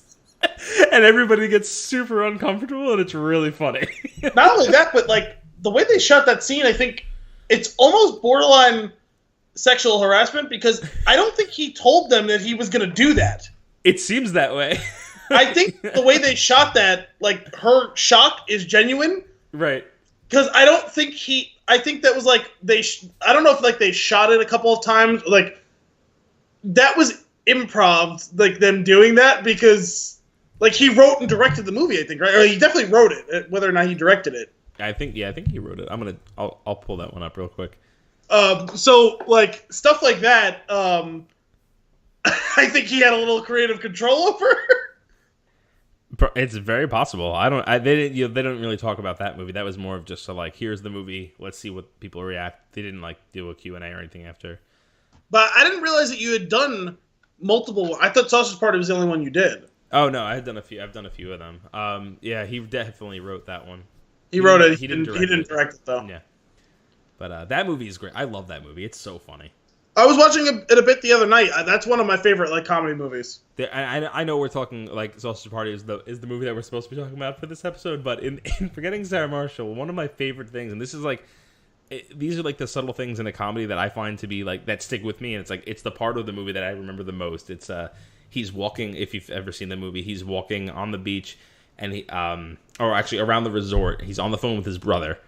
And everybody gets super uncomfortable, and it's really funny. Not only that, but like the way they shot that scene, I think it's almost borderline sexual harassment, because I don't think he told them that he was going to do that. It seems that way. I think the way they shot that, like her shock is genuine, right? Because I don't think I think that was like I don't know if like they shot it a couple of times, like that was improv, like them doing that, because. Like, he wrote and directed the movie, I think, right? Or he definitely wrote it, whether or not he directed it. I think he wrote it. I'll pull that one up real quick. So, like, stuff like that, I think he had a little creative control over. It's very possible. They didn't really talk about that movie. That was more of just like, here's the movie, let's see what people react. They didn't, like, do a Q&A or anything after. But I didn't realize that you had done multiple. I thought Sausage Party was the only one you did. Oh no, I've done a few of them. Yeah, he definitely wrote that one. He wrote it. He didn't direct it though. Yeah, but that movie is great. I love that movie. It's so funny. I was watching it a bit the other night. That's one of my favorite like comedy movies. I know we're talking like Sausage Party is the movie that we're supposed to be talking about for this episode, but in Forgetting Sarah Marshall, one of my favorite things, and this is like. These are like the subtle things in a comedy that I find to be like that stick with me, and it's the part of the movie that I remember the most. It's he's walking, if you've ever seen the movie, he's walking on the beach and or actually around the resort. He's on the phone with his brother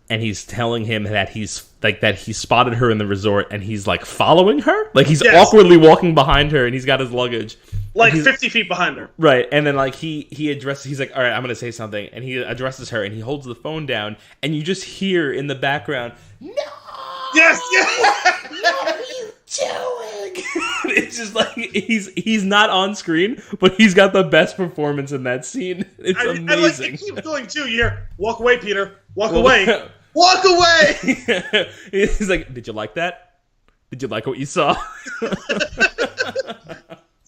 and he's telling him that he spotted her in the resort and he's like following her. Like he's awkwardly walking behind her and he's got his luggage. Like 50 feet behind her. Right. And then like he's like, all right, I'm going to say something. And he addresses her and he holds the phone down and you just hear in the background, no! Yes, yes! What are you doing? It's just like he's not on screen, but he's got the best performance in that scene. It's amazing. And like it keeps going too. You hear, walk away, Peter. Walk away. Walk away! He's like, did you like that? Did you like what you saw?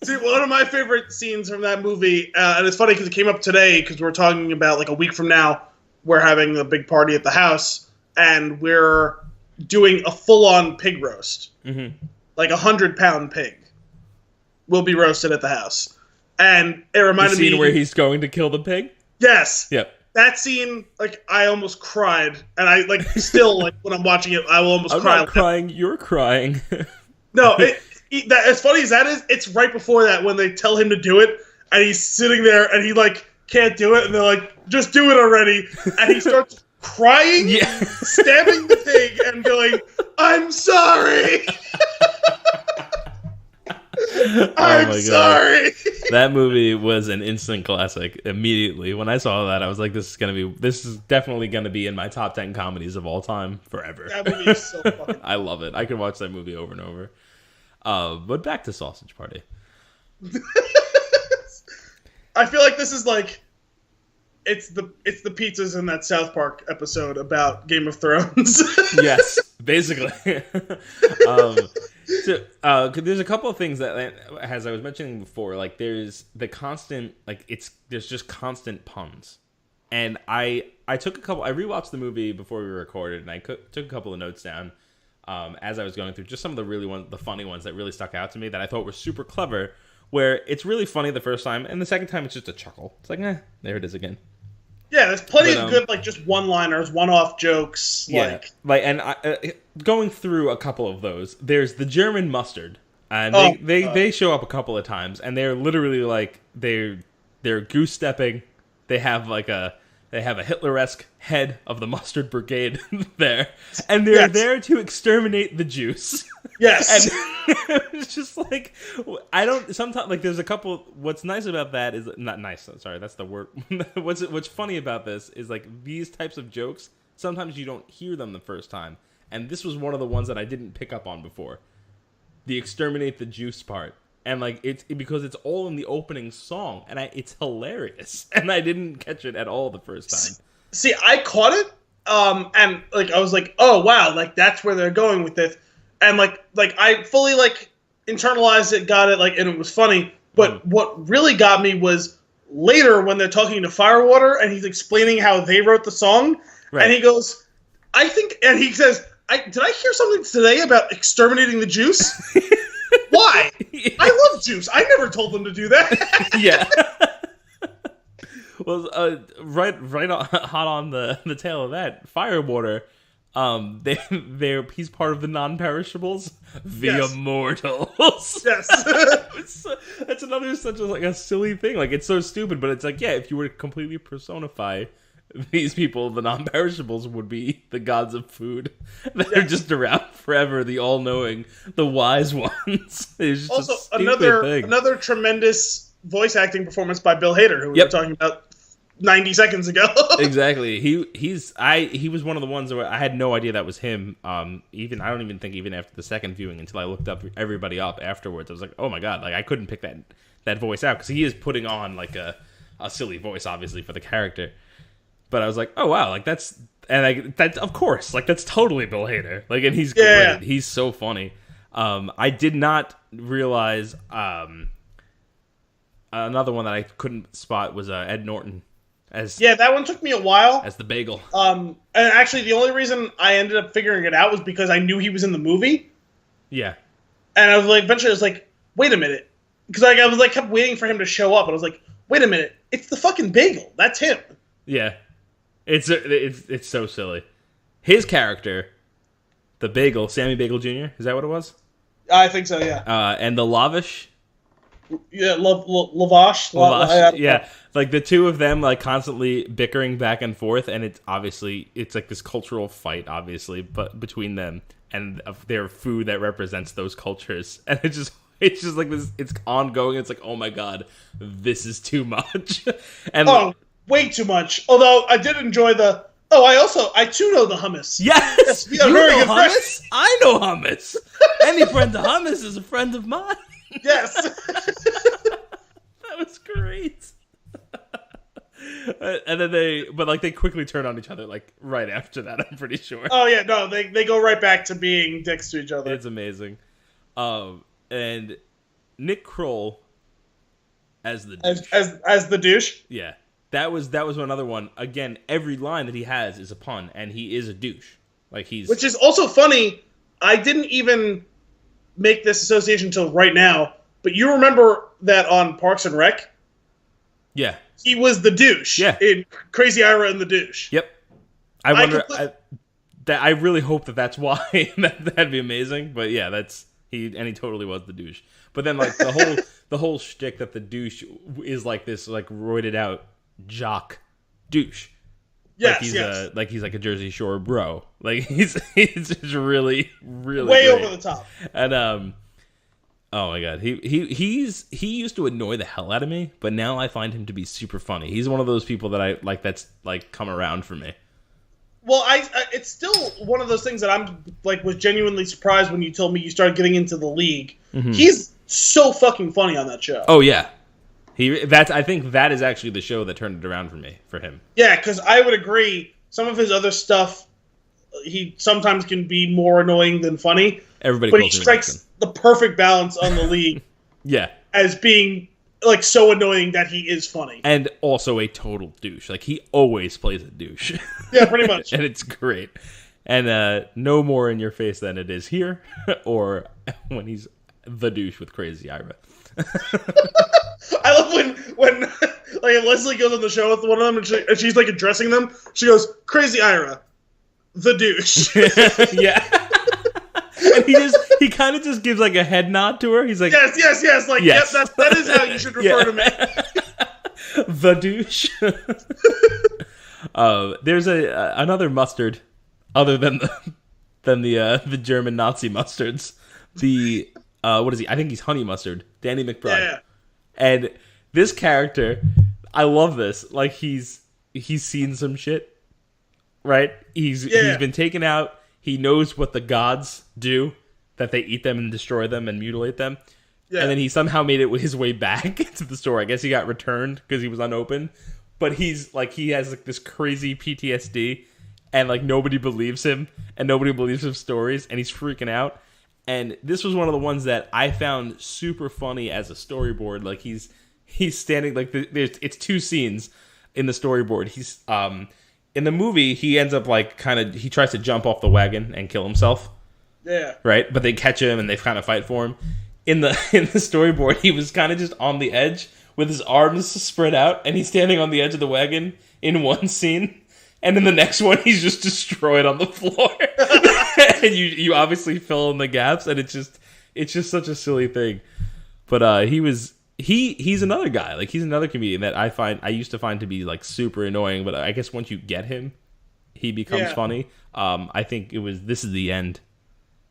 See, one of my favorite scenes from that movie, and it's funny because it came up today because we're talking about like a week from now, we're having a big party at the house, and we're doing a full-on pig roast. Mm-hmm. Like 100-pound pig will be roasted at the house. And it reminded me... The scene where he's going to kill the pig? Yes. Yep. That scene, like, I almost cried. And I, like, still, like, when I'm watching it, I will almost cry. I'm not crying, you're crying. No, as funny as that is, it's right before that when they tell him to do it, and he's sitting there, and he, like, can't do it, and they're like, just do it already. And he starts crying, stabbing the pig, and going, I'm sorry! I'm sorry. That movie was an instant classic immediately. When I saw that, I was like, this is definitely gonna be in my top 10 comedies of all time forever. That movie is so fucking I love it. I could watch that movie over and over. But back to Sausage Party. I feel like this is like it's the pizzas in that South Park episode about Game of Thrones. Yes, basically. So there's a couple of things that, as I was mentioning before, like there's the constant, like there's just constant puns, and I rewatched the movie before we recorded, and I took a couple of notes down as I was going through just some of the funny ones that really stuck out to me that I thought were super clever. Where it's really funny the first time, and the second time it's just a chuckle. It's like, there it is again. Yeah, there's plenty of good, like, just one-liners, one-off jokes. Yeah, and going through a couple of those, there's the German mustard, and they show up a couple of times, and they're literally like they're goose stepping. They have a Hitler-esque head of the mustard brigade there, and they're there to exterminate the juice. Yes. And it's just like, sometimes, like, there's a couple, what's nice about that is, not nice, sorry, that's the word. What's funny about this is, like, these types of jokes, sometimes you don't hear them the first time. And this was one of the ones that I didn't pick up on before. The exterminate the juice part. And, like, because it's all in the opening song, and it's hilarious. And I didn't catch it at all the first time. See, I caught it, And like I was like, oh wow, like that's where they're going with this, and like I fully like internalized it, got it, like, and it was funny. But what really got me was later when they're talking to Firewater and he's explaining how they wrote the song, and he goes, I think, and he says, did I hear something today about exterminating the Juice? Why? I love Juice. I never told them to do that. Yeah. Well, right hot on the tail of that, Firewater, he's part of the non-perishables, the Immortals. Yes. That's another such a silly thing. Like, it's so stupid, but it's like, yeah, if you were to completely personify these people, the non-perishables would be the gods of food that are just around forever, the all-knowing, the wise ones. It's just also, a stupid thing. Another tremendous voice acting performance by Bill Hader, who we were talking about 90 seconds ago. Exactly. He was one of the ones where I had no idea that was him. I don't even think even after the second viewing until I looked up everybody up afterwards. I was like, oh my god, like I couldn't pick that voice out because he is putting on like a silly voice, obviously, for the character. But I was like, oh wow, like that's of course, like that's totally Bill Hader. Like, and he's great. He's so funny. I did not realize another one that I couldn't spot was Ed Norton. That one took me a while. As the bagel. And actually, the only reason I ended up figuring it out was because I knew he was in the movie. Yeah. And I was like, eventually, I was like, wait a minute, because like I was like kept waiting for him to show up, and I was like, wait a minute, it's the fucking bagel. That's him. Yeah. It's so silly. His character, the bagel, Sammy Bagel Jr. Is that what it was? I think so. Yeah. And the Lavish. Yeah, Lavash. Yeah, like the two of them like constantly bickering back and forth, and it's like this cultural fight, obviously, but between them and of their food that represents those cultures, and it's just like this. It's ongoing. It's like, oh my god, this is too much. And way too much. Although I did enjoy the. I too know the hummus. Yes, you know hummus. I know hummus. Any friend of hummus is a friend of mine. Yes. That was great. And then they quickly turn on each other like right after that, I'm pretty sure. Oh yeah, no, they go right back to being dicks to each other. It's amazing. And Nick Kroll as the douche. As the douche. Yeah. That was another one. Again, every line that he has is a pun, and he is a douche. Like Which is also funny. I didn't even make this association until right now, but you remember that on Parks and Rec? Yeah. He was the douche. Yeah. In Crazy Ira and the Douche. Yep. I really hope that's why. That'd be amazing. But yeah, he totally was the douche. But then like the whole shtick that the douche is like this like roided out jock douche. Yes, like he's like a Jersey Shore bro. Like he's just really really way great. over the top. And oh my god, he used to annoy the hell out of me, but now I find him to be super funny. He's one of those people that I like that's like come around for me. Well, it's still one of those things that I'm like was genuinely surprised when you told me you started getting into the league. Mm-hmm. He's so fucking funny on that show. Oh yeah. I think that is actually the show that turned it around for him. Yeah, because I would agree. Some of his other stuff, he sometimes can be more annoying than funny. But he strikes the perfect balance on the league. Yeah, as being like so annoying that he is funny, and also a total douche. Like he always plays a douche. Yeah, pretty much, and it's great. And no more in your face than it is here, or when he's the douche with Crazy Ira. I love when like Leslie goes on the show with one of them and she's like addressing them. She goes, "Crazy Ira, the douche." Yeah. And he kind of just gives like a head nod to her. He's like, yes. Like, yes. Yep, that is how you should refer to me. The douche. There's another mustard other than the German Nazi mustards. The what is he? I think he's honey mustard. Danny McBride. Yeah. And this character, I love this. Like he's seen some shit, right? He's been taken out. He knows what the gods do, that they eat them and destroy them and mutilate them. Yeah. And then he somehow made it his way back to the store. I guess he got returned because he was unopened. But he has like this crazy PTSD, and like nobody believes him and nobody believes his stories and he's freaking out. And this was one of the ones that I found super funny as a storyboard. Like he's standing like it's two scenes in the storyboard. He's in the movie he ends up like he tries to jump off the wagon and kill himself. Yeah. Right? But they catch him and they kind of fight for him. In the storyboard, he was kind of just on the edge with his arms spread out, and he's standing on the edge of the wagon in one scene, and in the next one, he's just destroyed on the floor. And you obviously fill in the gaps, and it's just such a silly thing. But he's another guy, like he's another comedian that I used to find to be like super annoying, but I guess once you get him, he becomes funny. I think This Is the End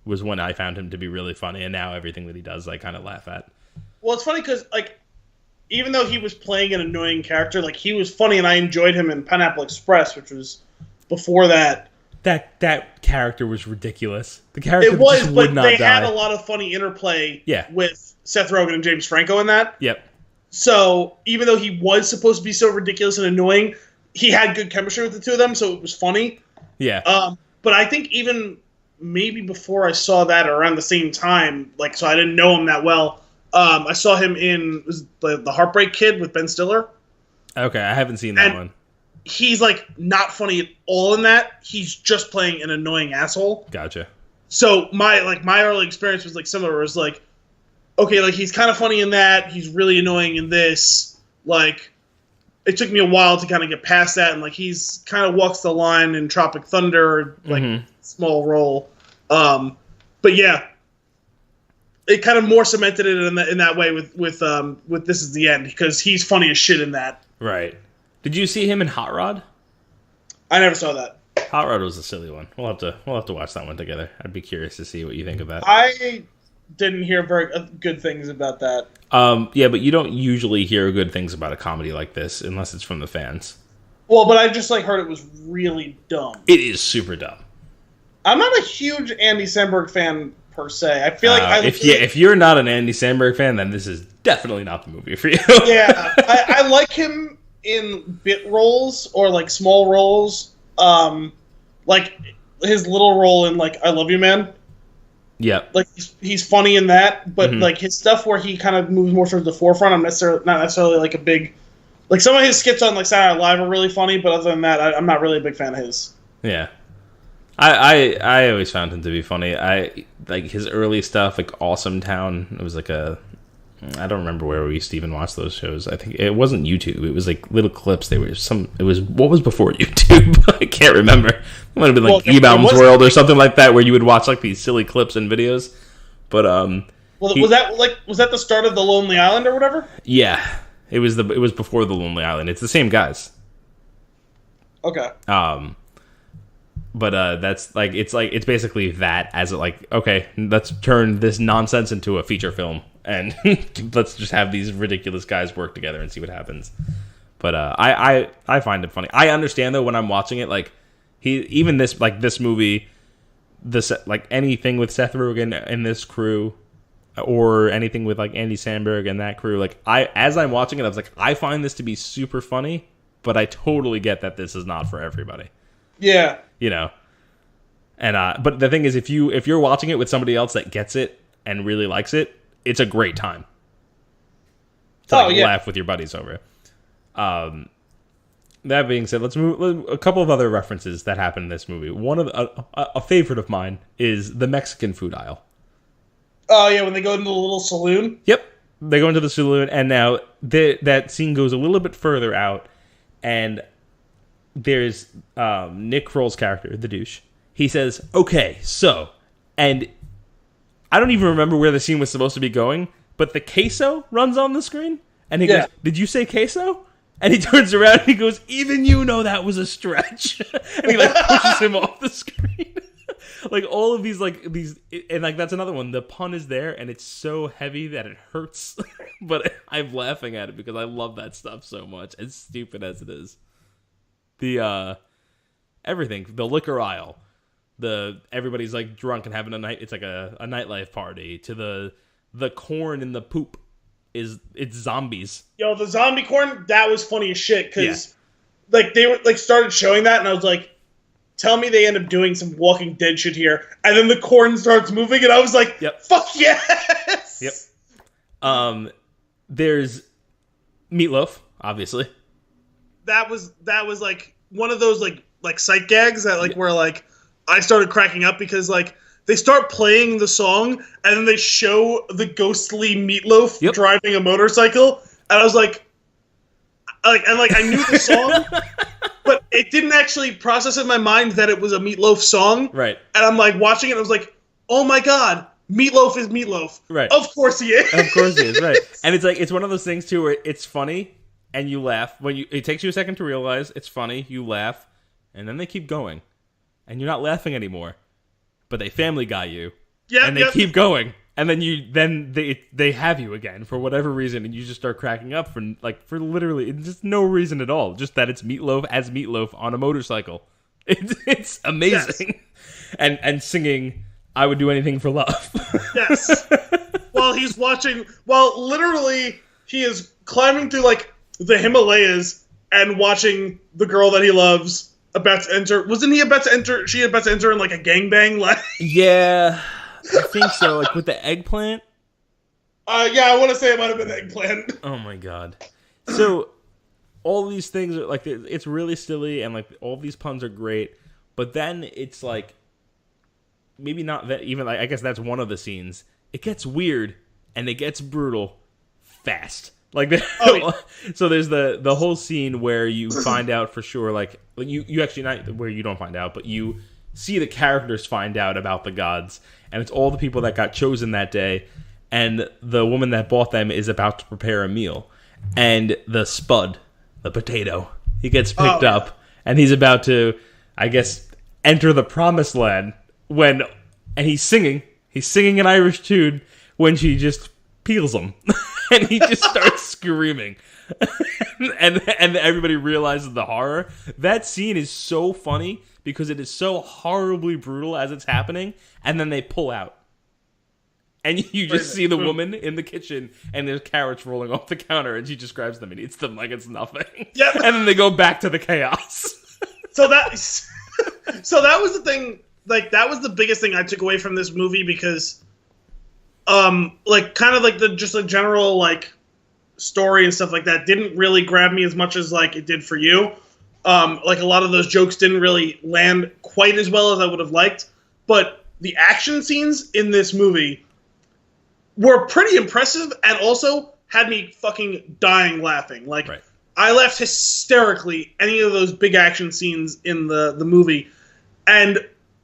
was when I found him to be really funny, and now everything that he does I kind of laugh at. Well, it's funny because like even though he was playing an annoying character, like he was funny, and I enjoyed him in Pineapple Express, which was before that. That character was ridiculous. The character it was, just but would not they die. had a lot of funny interplay Yeah. with Seth Rogen and James Franco in that. Yep. So even though he was supposed to be so ridiculous and annoying, he had good chemistry with the two of them, so it was funny. Yeah. But I think even maybe before I saw that, or around the same time, like, so I didn't know him that well. I saw him in the Heartbreak Kid with Ben Stiller. Okay, I haven't seen that one. He's like not funny at all in that. He's just playing an annoying asshole. Gotcha. So my early experience was like similar. It was like, okay, like he's kind of funny in that. He's really annoying in this. Like, it took me a while to kind of get past that, and like he's kind of walks the line in Tropic Thunder, like small role. But yeah, it kind of more cemented it in that way with This Is the End, because he's funny as shit in that. Right. Did you see him in Hot Rod? I never saw that. Hot Rod was a silly one. We'll have to watch that one together. I'd be curious to see what you think of that. I didn't hear very good things about that. Yeah, but you don't usually hear good things about a comedy like this unless it's from the fans. Well, but I just like heard it was really dumb. It is super dumb. I'm not a huge Andy Samberg fan per se. I feel like if you're not an Andy Samberg fan, then this is definitely not the movie for you. Yeah, I like him in bit roles or like small roles. Like his little role in like I Love You Man. Yeah, like he's funny in that, but like his stuff where he kind of moves more towards the forefront, I'm not necessarily like a big, like some of his skits on like Saturday Night Live are really funny, but other than that, I'm not really a big fan of his. Yeah, I always found him to be funny. I like his early stuff, like Awesome Town. It was like I don't remember where we used to even watch those shows. I think it wasn't YouTube. It was like little clips. It was what was before YouTube? I can't remember. It might have been like E-Bound's World or something like that, where you would watch like these silly clips and videos. But was that the start of The Lonely Island or whatever? Yeah, it was before The Lonely Island. It's the same guys. Okay. But it's basically that as like, okay, let's turn this nonsense into a feature film and let's just have these ridiculous guys work together and see what happens. But I find it funny. I understand though when I'm watching it, like this movie, like anything with Seth Rogen and this crew, or anything with like Andy Samberg and that crew, like as I'm watching it, I was like, I find this to be super funny, but I totally get that this is not for everybody. Yeah. You know, and but the thing is, if you're watching it with somebody else that gets it and really likes it, it's a great time to laugh with your buddies over it. That being said, let's move a couple of other references that happen in this movie. One of a favorite of mine is the Mexican food aisle. Oh yeah, when they go into the little saloon. Yep, they go into the saloon, and now that scene goes a little bit further out, and there's Nick Kroll's character, the douche. He says, okay, so, and I don't even remember where the scene was supposed to be going, but the queso runs on the screen, and he goes, did you say queso? And he turns around and he goes, even you know that was a stretch. And he like pushes him off the screen. Like all of these, and like that's another one. The pun is there, and it's so heavy that it hurts. But I'm laughing at it because I love that stuff so much, as stupid as it is. The everything, the liquor aisle, everybody's like drunk and having a night. It's like a nightlife party. To the corn in the poop it's zombies. Yo, the zombie corn, that was funny as shit because like they were like started showing that, and I was like, tell me they end up doing some Walking Dead shit here, and then the corn starts moving, and I was like, fuck yes! Yep. There's Meatloaf, obviously. That was like one of those like sight gags that where like I started cracking up because like they start playing the song and then they show the ghostly Meatloaf driving a motorcycle, and I was like I knew the song, but it didn't actually process in my mind that it was a Meatloaf song. Right. And I'm like watching it, and I was like, oh my god, Meatloaf is Meatloaf. Right. Of course he is. Of course he is. Right. And it's like it's one of those things too where it's funny. And you laugh it takes you a second to realize it's funny. You laugh, and then they keep going, and you're not laughing anymore. But they Family Guy you, and they keep going, and then they have you again for whatever reason, and you just start cracking up for literally just no reason at all, just that it's Meatloaf as Meatloaf on a motorcycle. It's amazing, and singing "I Would Do Anything for Love." Yes, while literally he is climbing through like the Himalayas and watching the girl that he loves about to enter. Wasn't he about to enter? She about to enter in like a gangbang? Like, yeah, I think so. Like with the eggplant. Yeah, I want to say it might have been eggplant. Oh my god! So all these things are like it's really silly, and like all these puns are great, but then it's like maybe not that even. Like, I guess that's one of the scenes. It gets weird and it gets brutal fast. Like, so there's the whole scene where you find out for sure, like, you actually, not where you don't find out, but you see the characters find out about the gods, and it's all the people that got chosen that day, and the woman that bought them is about to prepare a meal, and the spud, the potato, he gets picked up, and he's about to, I guess, enter the promised land, and he's singing an Irish tune when she just peels him. And he just starts screaming. and everybody realizes the horror. That scene is so funny because it is so horribly brutal as it's happening, and then they pull out. And you just see the woman in the kitchen, and there's carrots rolling off the counter, and she just grabs them and eats them like it's nothing. Yep. And then they go back to the chaos. So that was the thing, like, that was the biggest thing I took away from this movie because... like kind of like the just a general like story and stuff like that didn't really grab me as much as like it did for you. Like a lot of those jokes didn't really land quite as well as I would have liked, but the action scenes in this movie were pretty impressive and also had me fucking dying laughing. Like I laughed hysterically any of those big action scenes in the movie, and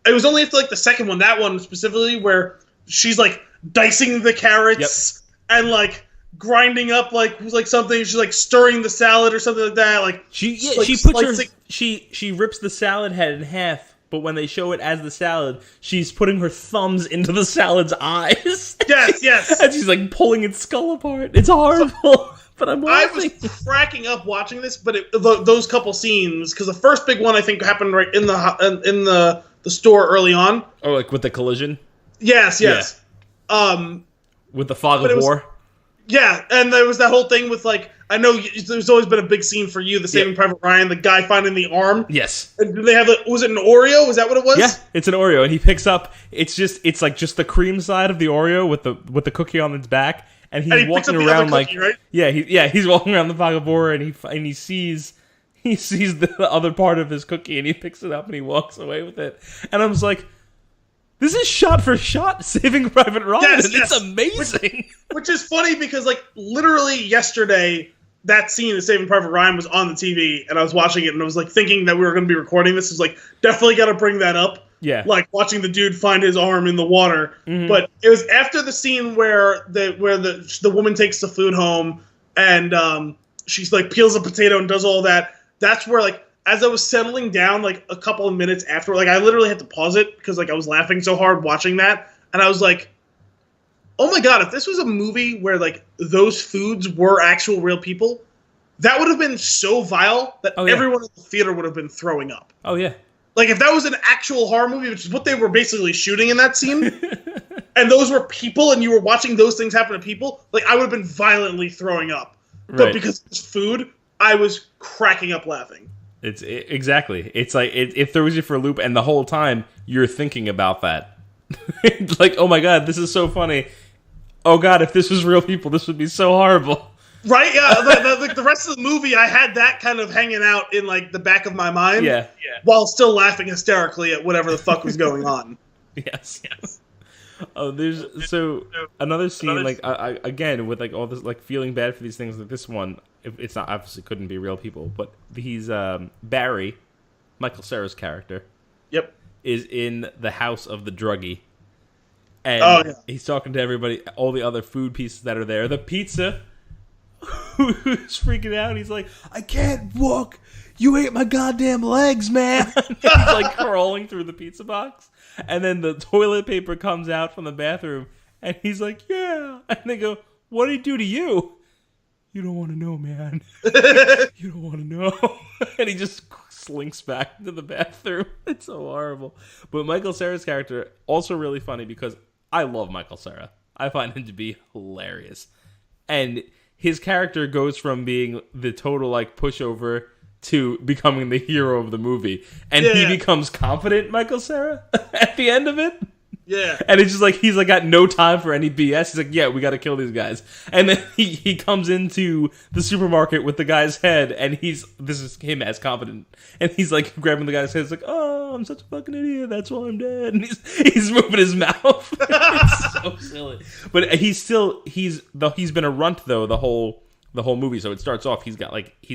it was only after like the second one, that one specifically, where she's like dicing the carrots and like grinding up like something. She's like stirring the salad or something like that. Like she rips the salad head in half, but when they show it as the salad, she's putting her thumbs into the salad's eyes. Yes. And she's like pulling its skull apart. It's horrible. But I'm laughing. I was cracking up watching this, but those couple scenes, because the first big one I think happened right in the store early on. Oh, like with the collision. Yes. Yeah. With the fog of war? Yeah, and there was that whole thing with, like, I know there's always been a big scene for you, the Saving Private Ryan, the guy finding the arm. Yes. And did they have, was it an Oreo? Is that what it was? Yeah, it's an Oreo, and he picks up, it's like just the cream side of the Oreo with the cookie on its back, and he's walking around like, cookie, right? He's walking around the fog of war, and he sees the other part of his cookie, and he picks it up, and he walks away with it. And I was like, this is shot for shot Saving Private Ryan. Yes. It's amazing. Which is funny because, like, literally yesterday, that scene of Saving Private Ryan was on the TV, and I was watching it, and I was, like, thinking that we were going to be recording this. I was like, definitely got to bring that up. Yeah. Like, watching the dude find his arm in the water. Mm-hmm. But it was after the scene where the woman takes the food home, and she's, like, peels a potato and does all that. That's where, like, as I was settling down, like, a couple of minutes after, like, I literally had to pause it because, like, I was laughing so hard watching that. And I was like, oh my god, if this was a movie where, like, those foods were actual real people, that would have been so vile that everyone in the theater would have been throwing up. Oh, yeah. Like, if that was an actual horror movie, which is what they were basically shooting in that scene, and those were people, and you were watching those things happen to people, like, I would have been violently throwing up. Right. But because it's food, I was cracking up laughing. Exactly. It's like it throws you for a loop, and the whole time you're thinking about that. Like, oh my god, this is so funny. Oh god, if this was real people, this would be so horrible. Right? Yeah. The rest of the movie, I had that kind of hanging out in like the back of my mind. Yeah. While still laughing hysterically at whatever the fuck was going on. Yes. Oh, there's another scene like I again with like all this like feeling bad for these things. Like this one, it's not obviously couldn't be real people, but he's Barry, Michael Cera's character. Yep. Is in the house of the druggie, and he's talking to everybody, all the other food pieces that are there. The pizza, who's freaking out. He's like, I can't walk. You ate my goddamn legs, man. He's like crawling through the pizza box. And then the toilet paper comes out from the bathroom. And he's like, yeah. And they go, what did he do to you? You don't want to know, man. You don't want to know. And he just slinks back into the bathroom. It's so horrible. But Michael Cera's character, also really funny because I love Michael Cera. I find him to be hilarious. And his character goes from being the total like pushover to becoming the hero of the movie. And he becomes confident, Michael Cera, at the end of it. Yeah. And it's just like, he's like got no time for any BS. He's like, yeah, we got to kill these guys. And then he comes into the supermarket with the guy's head, and this is him as confident. And he's like grabbing the guy's head. It's like, oh, I'm such a fucking idiot. That's why I'm dead. And he's moving his mouth. It's so silly. But he's been a runt though, the whole movie. So it starts off, he's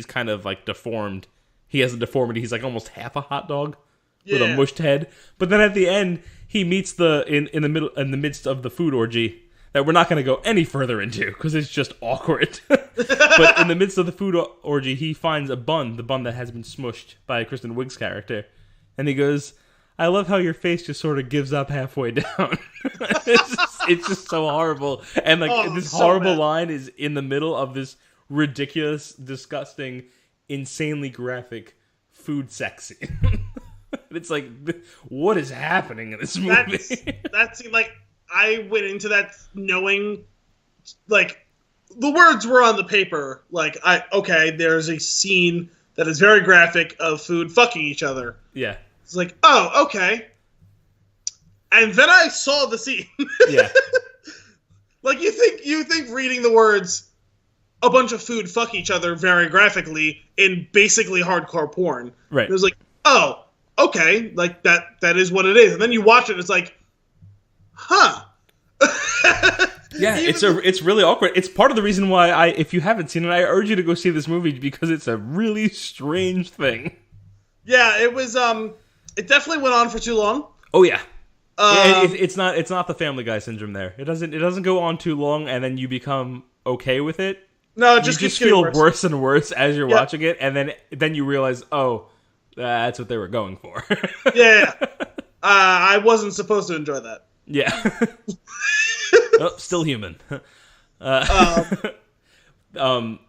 kind of like deformed. He has a deformity. He's like almost half a hot dog with a mushed head. But then at the end, he meets in the midst of the food orgy that we're not going to go any further into because it's just awkward. But in the midst of the food orgy, he finds the bun that has been smushed by Kristen Wiig's character, and he goes, I love how your face just sort of gives up halfway down. It's just so horrible. And like this horrible line is in the middle of this ridiculous, disgusting, insanely graphic food sex scene. It's like, what is happening in this movie? That's like, I went into that knowing, like, the words were on the paper. Like, there's a scene that is very graphic of food fucking each other. Yeah. It's like, oh, okay. And then I saw the scene. Yeah. Like, you think reading the words, a bunch of food fuck each other very graphically in basically hardcore porn. Right. It was like, oh, okay, like that is what it is. And then you watch it, it's like, huh. Yeah, it's really awkward. It's part of the reason why if you haven't seen it, I urge you to go see this movie because it's a really strange thing. Yeah, it was it definitely went on for too long. Oh yeah. It's not the Family Guy syndrome there. It doesn't go on too long and then you become okay with it. No, it just you keeps feel worse. worse and worse as you're watching it, and then you realize, oh, that's what they were going for. Yeah. I wasn't supposed to enjoy that. Yeah. Oh, still human.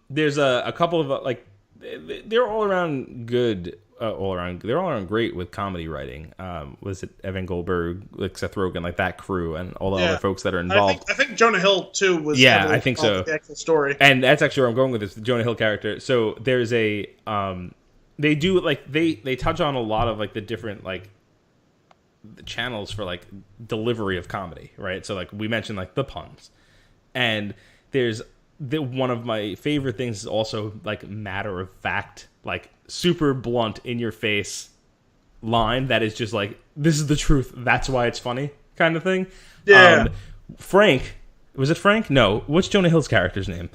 There's a couple of like they're all around good. They're all around great with comedy writing. Was it Evan Goldberg, like Seth Rogen, like that crew, and all the other folks that are involved? I think Jonah Hill too was. Yeah, I think so. The actual story, and that's actually where I'm going with this. The Jonah Hill character. So there's a they do like they touch on a lot of like the different like the channels for like delivery of comedy, right? So like we mentioned like the puns, and there's one of my favorite things is also like matter of fact, like super blunt in your face line that is just like, this is the truth, that's why it's funny kind of thing. Yeah. Frank, was it Frank? No, what's Jonah Hill's character's name?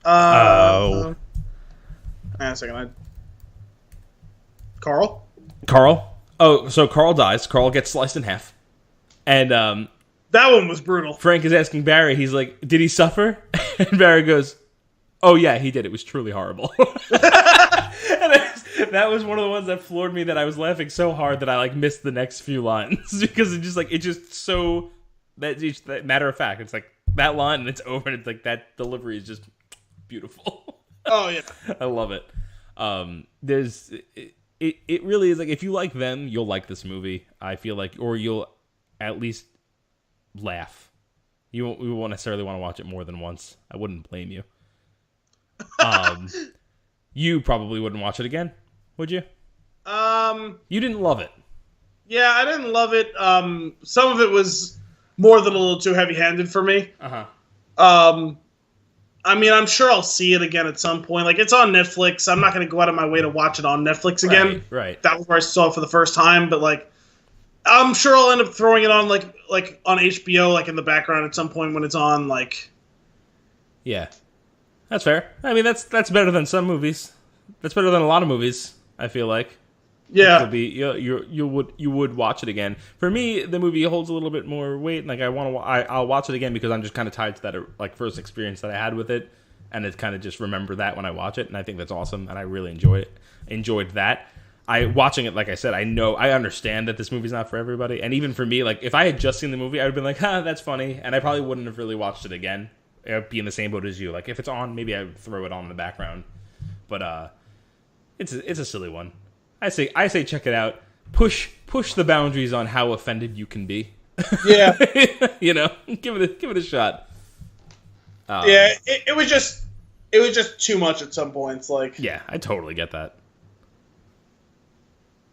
Hang on a second. Carl. Oh, so Carl dies. Carl gets sliced in half, and that one was brutal. Frank is asking Barry, he's like, did he suffer? And Barry goes, oh yeah, he did. It was truly horrible. And that was one of the ones that floored me, that I was laughing so hard that I like missed the next few lines because it's just so that matter of fact. It's like that line and it's over, and it's like that delivery is just beautiful. Oh yeah, I love it. It really is like, if you like them, you'll like this movie. I feel like, or you'll at least laugh. You won't necessarily want to watch it more than once. I wouldn't blame you. You probably wouldn't watch it again. Would you? You didn't love it. Yeah, I didn't love it. Some of it was more than a little too heavy-handed for me. I mean, I'm sure I'll see it again at some point. Like, it's on Netflix. I'm not going to go out of my way to watch it on Netflix again. Right. That was where I saw it for the first time. But, like, I'm sure I'll end up throwing it on, like on HBO, like, in the background at some point when it's on, like... Yeah. That's fair. I mean, that's better than some movies. That's better than a lot of movies, I feel like. Yeah. You would watch it again. For me, the movie holds a little bit more weight. Like I'll watch it again because I'm just kind of tied to that like first experience that I had with it, and it's kind of just remember that when I watch it, and I think that's awesome, and I really enjoyed that. Watching it, like I said, I understand that this movie's not for everybody, and even for me, like if I had just seen the movie, I would have been like, that's funny, and I probably wouldn't have really watched it again. I'd be in the same boat as you. Like if it's on, maybe I would throw it on in the background, but it's a silly one. I say check it out. Push the boundaries on how offended you can be. Yeah. Give it a shot. Yeah, it was just too much at some points. Like, yeah, I totally get that.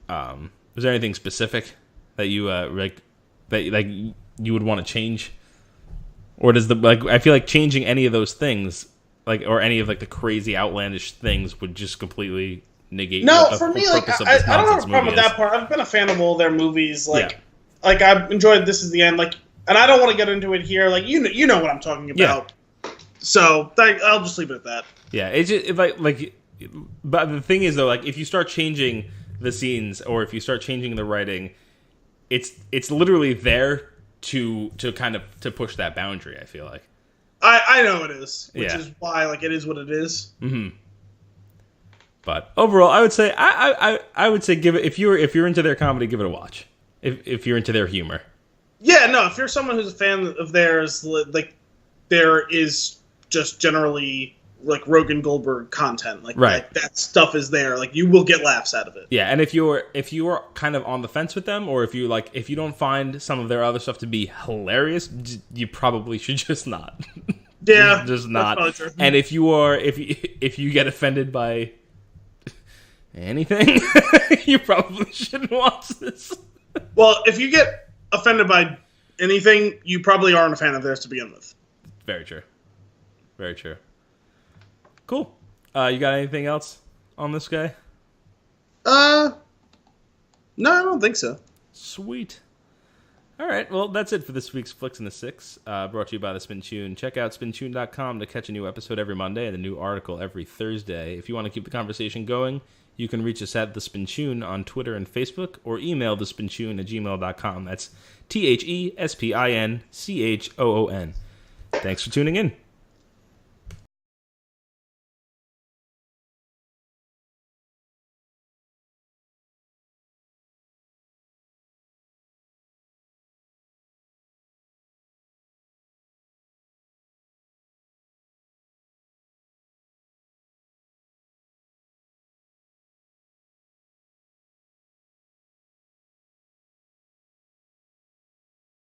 Was there anything specific that you you would want to change, or does I feel like changing any of those things, or any of the crazy outlandish things would just completely negate. No, for me, I don't have a problem with that part. I've been a fan of all their movies. Like I've enjoyed This Is the End. Like, and I don't want to get into it here. Like, you know what I'm talking about. Yeah. So I'll just leave it at that. Yeah, it's just but the thing is though, like if you start changing the scenes or if you start changing the writing, it's literally there to kind of to push that boundary. I feel like. I know it is, which is why it is what it is. Mm-hmm. But overall, I would say I would say give it if you're into their comedy, give it a watch. If you're into their humor. Yeah, no. If you're someone who's a fan of theirs, like there is just generally Rogan Goldberg content, right. That stuff is there. Like you will get laughs out of it. Yeah, and if you're kind of on the fence with them, or if you don't find some of their other stuff to be hilarious, you probably should just not. Yeah, just not. And if you get offended by anything, you probably shouldn't watch this. Well, if you get offended by anything, you probably aren't a fan of theirs to begin with. Very true. Very true. Cool. You got anything else on this guy? No, I don't think so. Sweet. All right, well, that's it for this week's Flix in the Six, brought to you by the Spinchoon. Check out spinchoon.com to catch a new episode every Monday and a new article every Thursday. If you want to keep the conversation going, you can reach us at The Spinchoon on Twitter and Facebook, or email thespinchoon@gmail.com. That's TheSpinchoon. Thanks for tuning in.